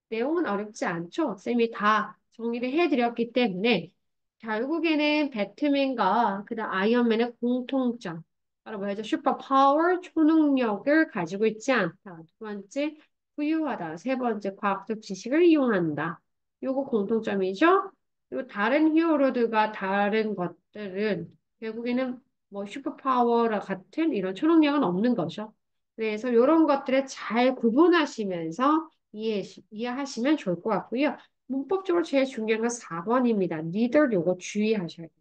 내용은 어렵지 않죠? 쌤이 다 정리를 해드렸기 때문에 결국에는 배트맨과 그다음 아이언맨의 공통점 알아봐야죠. 슈퍼파워, 초능력을 가지고 있지 않다. 두 번째, 부유하다. 세 번째, 과학적 지식을 이용한다. 요거 공통점이죠? 그리고 다른 히어로들과 다른 것들은 결국에는 뭐 슈퍼파워라 같은 이런 초능력은 없는 거죠. 그래서 이런 것들을 잘 구분하시면서 이해하시면 좋을 것 같고요. 문법적으로 제일 중요한 건 4번입니다. 니들 요거 주의하셔야 돼요.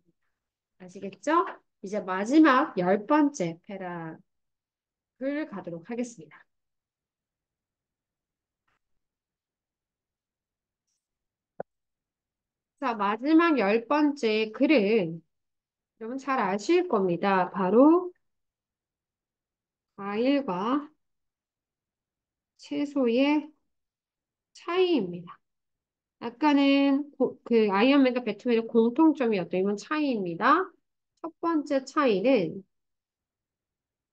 아시겠죠? 이제 마지막 10번째 패라글 가도록 하겠습니다. 자, 마지막 10번째 글은 여러분 잘 아실 겁니다. 바로 과일과 채소의 차이입니다. 아까는 그 아이언맨과 배트맨의 공통점이었던 이건 차이입니다. 첫 번째 차이는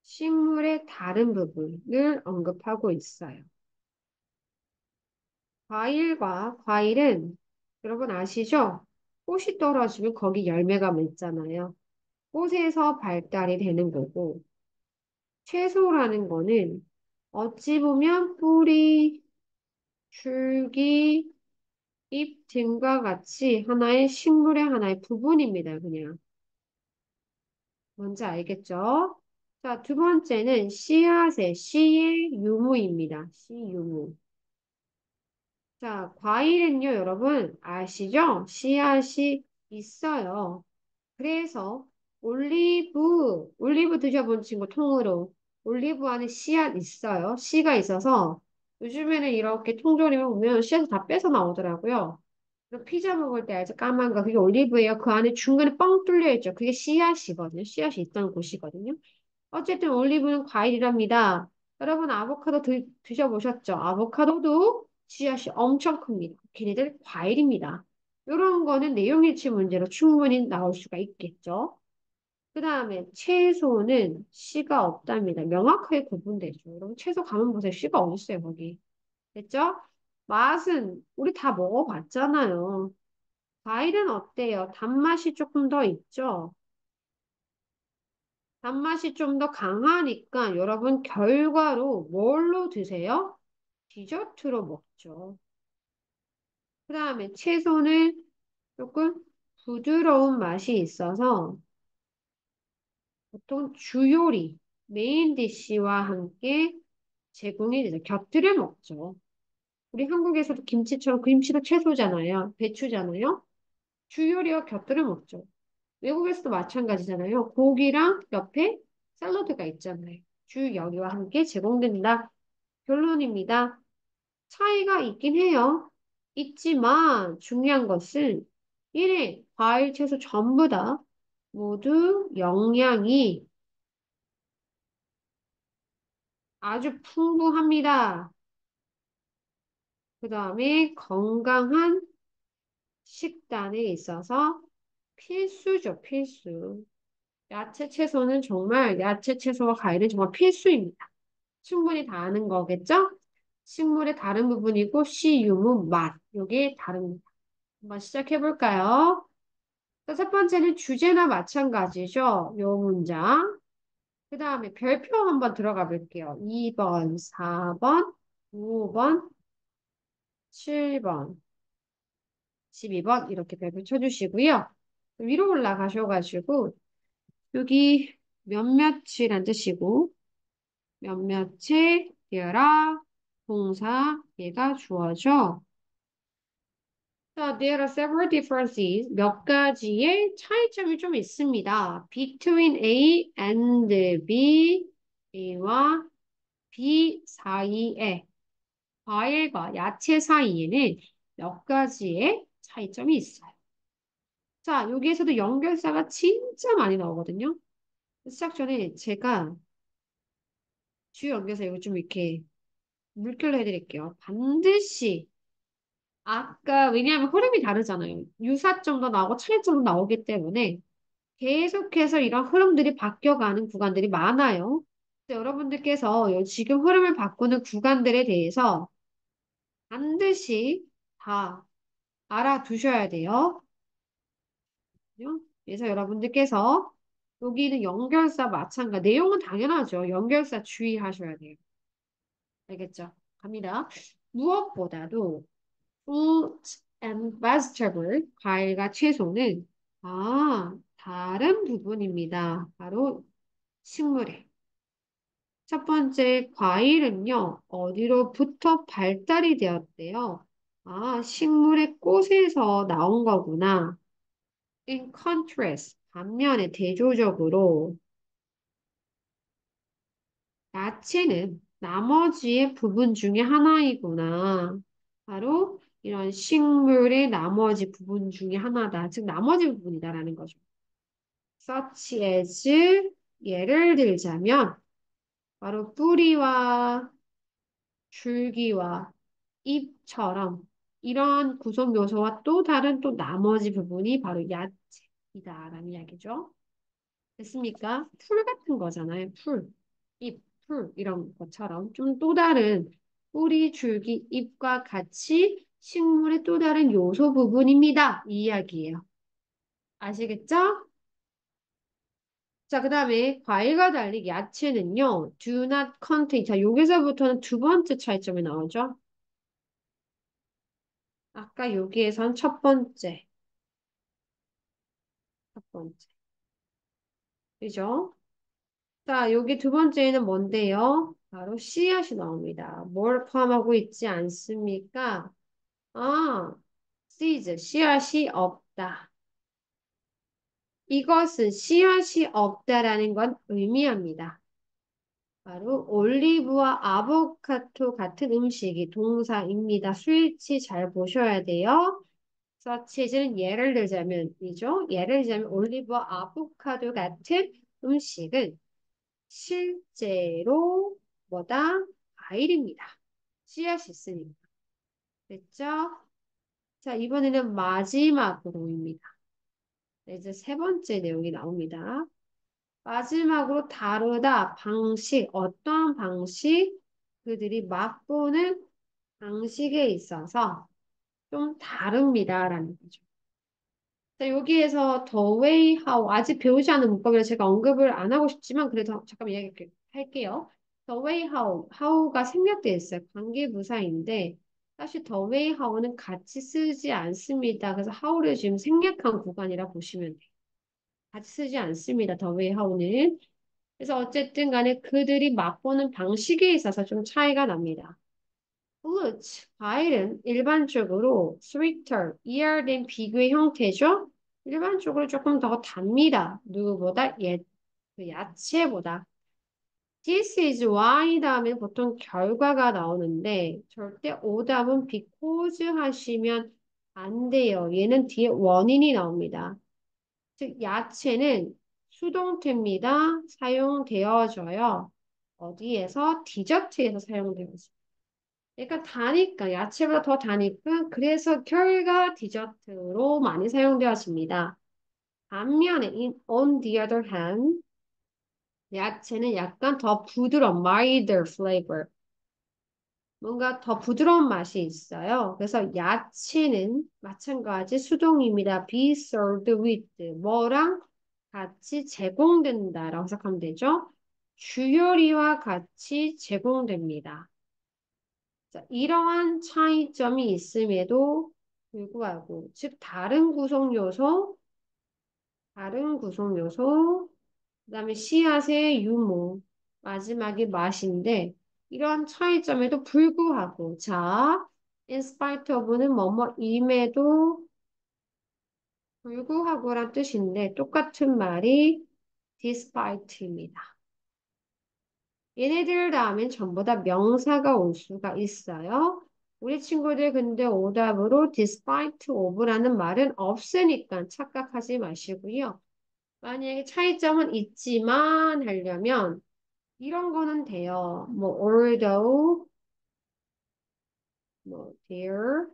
식물의 다른 부분을 언급하고 있어요. 과일은 여러분 아시죠? 꽃이 떨어지면 거기 열매가 맺잖아요. 꽃에서 발달이 되는 거고, 채소라는 거는 어찌 보면 뿌리, 줄기, 잎 등과 같이 하나의 식물의 하나의 부분입니다, 그냥. 뭔지 알겠죠? 자, 두 번째는 씨의 유무입니다. 씨 유무. 자, 과일은요, 여러분 아시죠? 씨앗이 있어요. 그래서 올리브 드셔본 친구 통으로 올리브 안에 씨앗 있어요. 씨가 있어서 요즘에는 이렇게 통조림을 보면 씨앗을 다 빼서 나오더라고요. 그리고 피자 먹을 때 알죠? 까만 거 그게 올리브예요. 그 안에 중간에 뻥 뚫려 있죠. 그게 씨앗이거든요. 씨앗이 있던 곳이거든요. 어쨌든 올리브는 과일이랍니다. 여러분 아보카도 드셔보셨죠? 아보카도도 씨앗이 엄청 큽니다. 걔네들 과일입니다. 이런 거는 내용일치 문제로 충분히 나올 수가 있겠죠. 그 다음에 채소는 씨가 없답니다. 명확하게 구분되죠. 여러분 채소 가면 보세요. 씨가 어디 있어요, 거기. 됐죠? 맛은 우리 다 먹어봤잖아요. 과일은 어때요? 단맛이 조금 더 있죠? 단맛이 좀 더 강하니까 여러분 결과로 뭘로 드세요? 디저트로 먹죠. 그 다음에 채소는 조금 부드러운 맛이 있어서 보통 주요리, 메인 디쉬와 함께 제공이 되죠. 곁들여 먹죠. 우리 한국에서도 김치처럼 김치도 채소잖아요. 배추잖아요. 주요리와 곁들여 먹죠. 외국에서도 마찬가지잖아요. 고기랑 옆에 샐러드가 있잖아요. 주요리와 함께 제공된다. 결론입니다. 차이가 있긴 해요. 있지만 중요한 것은 이래 과일, 채소 전부 다 모두 영양이 아주 풍부합니다. 그 다음에 건강한 식단에 있어서 필수죠, 필수. 야채, 채소와 과일은 정말 필수입니다. 충분히 다 아는 거겠죠? 식물의 다른 부분이고 씨, 유무, 맛. 요게 다릅니다. 한번 시작해 볼까요? 첫 번째는 주제나 마찬가지죠. 요 문장. 그 다음에 별표 한번 들어가 볼게요. 2번, 4번, 5번, 7번, 12번 이렇게 별표 쳐주시고요. 위로 올라가셔가지고 여기 몇몇이란 뜻이고 몇몇에 되어라 동사 얘가 주어져. 자, there are several differences. 몇 가지의 차이점이 좀 있습니다. Between A and B, A와 B 사이에, 과일과 야채 사이에는 몇 가지의 차이점이 있어요. 자, 여기에서도 연결사가 진짜 많이 나오거든요. 시작 전에 제가 주요 연결사 이거 좀 이렇게 물결로 해드릴게요. 반드시 아까 왜냐하면 흐름이 다르잖아요. 유사점도 나오고 차이점도 나오기 때문에 계속해서 이런 흐름들이 바뀌어가는 구간들이 많아요. 그래서 여러분들께서 지금 흐름을 바꾸는 구간들에 대해서 반드시 다 알아두셔야 돼요. 그래서 여러분들께서 여기는 연결사 마찬가지. 내용은 당연하죠. 연결사 주의하셔야 돼요. 알겠죠? 갑니다. 무엇보다도 fruit and vegetable, 과일과 채소는 다른 부분입니다. 바로 식물에. 첫 번째, 과일은요, 어디로부터 발달이 되었대요? 식물의 꽃에서 나온 거구나. In contrast, 반면에 대조적으로, 야채는 나머지의 부분 중에 하나이구나. 바로 이런 식물의 나머지 부분 중에 하나다. 즉, 나머지 부분이다라는 거죠. such as, 예를 들자면, 바로 뿌리와 줄기와 잎처럼 이런 구성 요소와 또 다른 또 나머지 부분이 바로 야채이다라는 이야기죠. 됐습니까? 풀 같은 거잖아요. 풀, 잎, 풀 이런 것처럼 좀 또 다른 뿌리, 줄기, 잎과 같이 식물의 또 다른 요소 부분입니다. 이 이야기예요. 아시겠죠? 자, 그 다음에 과일과 달리 야채는요. do not contain. 자, 여기서부터는 두 번째 차이점이 나오죠. 아까 여기에선 첫 번째. 그죠? 자, 여기 두 번째는 뭔데요? 바로 씨앗이 나옵니다. 뭘 포함하고 있지 않습니까? 아, seeds, 씨앗이 없다. 이것은 씨앗이 없다라는 건 의미합니다. 바로 올리브와 아보카도 같은 음식이 동사입니다. 스위치 잘 보셔야 돼요. 서치즈는 예를 들자면이죠. 예를 들자면 올리브와 아보카도 같은 음식은 실제로 뭐다? 과일입니다. 씨앗이 있으니까. 됐죠? 자, 이번에는 마지막으로입니다. 네, 이제 세 번째 내용이 나옵니다. 마지막으로 다루다 방식, 어떠한 방식? 그들이 맛보는 방식에 있어서 좀 다릅니다라는 거죠. 자, 여기에서 the way how 아직 배우지 않은 문법이라 제가 언급을 안 하고 싶지만 그래도 잠깐 이야기할게요. the way how가 생략되어 있어요. 관계부사인데 사실 the way how는 같이 쓰지 않습니다. 그래서 how를 지금 생략한 구간이라 보시면 돼요. 같이 쓰지 않습니다. the way how는. 그래서 어쨌든 간에 그들이 맛보는 방식에 있어서 좀 차이가 납니다. fruit, 과일은 일반적으로 sweeter, ER된 비교의 형태죠. 일반적으로 조금 더 답니다. 누구보다 그 야채보다. This is why 다음에 보통 결과가 나오는데 절대 오답은 because 하시면 안 돼요. 얘는 뒤에 원인이 나옵니다. 즉 야채는 수동태입니다. 사용되어져요. 어디에서? 디저트에서 사용되어져요. 그러니까 다니까 야채보다 더 다니까 그래서 결과 디저트로 많이 사용되어집니다. 반면에 on the other hand 야채는 약간 더 부드러운 milder flavor 뭔가 더 부드러운 맛이 있어요. 그래서 야채는 마찬가지 수동입니다. be served with 뭐랑 같이 제공된다라고 해석하면 되죠. 주요리와 같이 제공됩니다. 자, 이러한 차이점이 있음에도 불구하고, 즉, 다른 구성 요소, 그 다음에 씨앗의 유무, 마지막에 맛인데, 이러한 차이점에도 불구하고, 자, in spite of는 뭐뭐임에도 불구하고란 뜻인데, 똑같은 말이 despite입니다. 얘네들 다음엔 전부 다 명사가 올 수가 있어요. 우리 친구들 근데 오답으로 despite of라는 말은 없으니까 착각하지 마시고요. 만약에 차이점은 있지만 하려면 이런 거는 돼요. 뭐 although, 뭐 there,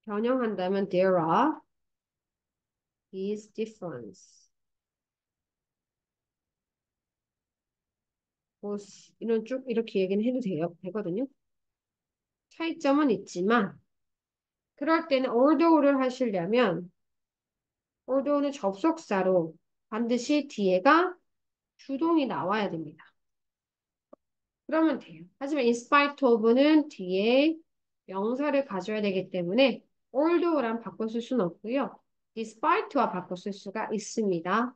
변형한다면 there are these difference. 뭐 이런 쭉 이렇게 얘기는 해도 되거든요. 차이점은 있지만 그럴 때는 although를 하시려면 although는 접속사로 반드시 뒤에가 주동이 나와야 됩니다. 그러면 돼요. 하지만 in spite of는 뒤에 명사를 가져야 되기 때문에 although랑 바꿔 쓸 수는 없고요. despite와 바꿔 쓸 수가 있습니다.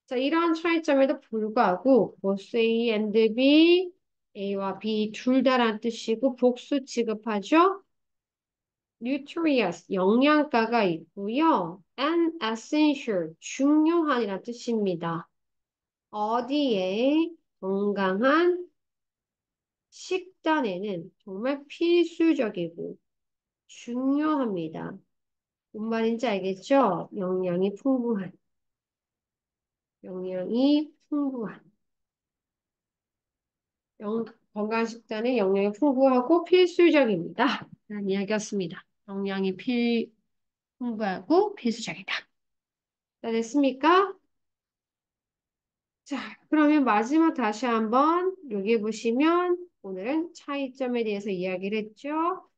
자, 이러한 차이점에도 불구하고 both A and B, A와 B 둘 다란 뜻이고 복수 취급하죠. nutritious, 영양가가 있고요. and essential, 중요한이란 뜻입니다. 어디에 건강한 식단에는 정말 필수적이고 중요합니다. 뭔 말인지 알겠죠? 영양이 풍부한. 건강 식단에 영양이 풍부하고 필수적입니다. 라는 이야기였습니다. 영양이 풍부하고 필수적이다. 자, 됐습니까? 자, 그러면 마지막 다시 한번 여기 보시면 오늘은 차이점에 대해서 이야기를 했죠.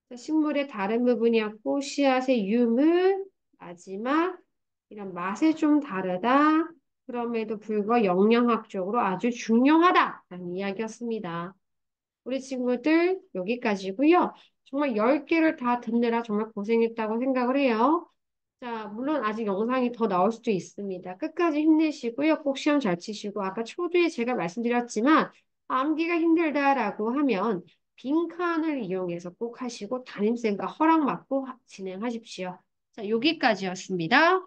자, 식물의 다른 부분이었고 씨앗의 유무, 마지막 이런 맛이 좀 다르다. 그럼에도 불구하고 영양학적으로 아주 중요하다라는 이야기였습니다. 우리 친구들 여기까지고요. 정말 10개를 다 듣느라 정말 고생했다고 생각을 해요. 자, 물론 아직 영상이 더 나올 수도 있습니다. 끝까지 힘내시고요. 꼭 시험 잘 치시고 아까 초두에 제가 말씀드렸지만 암기가 힘들다라고 하면 빈칸을 이용해서 꼭 하시고 담임쌤과 허락 받고 진행하십시오. 자, 여기까지였습니다.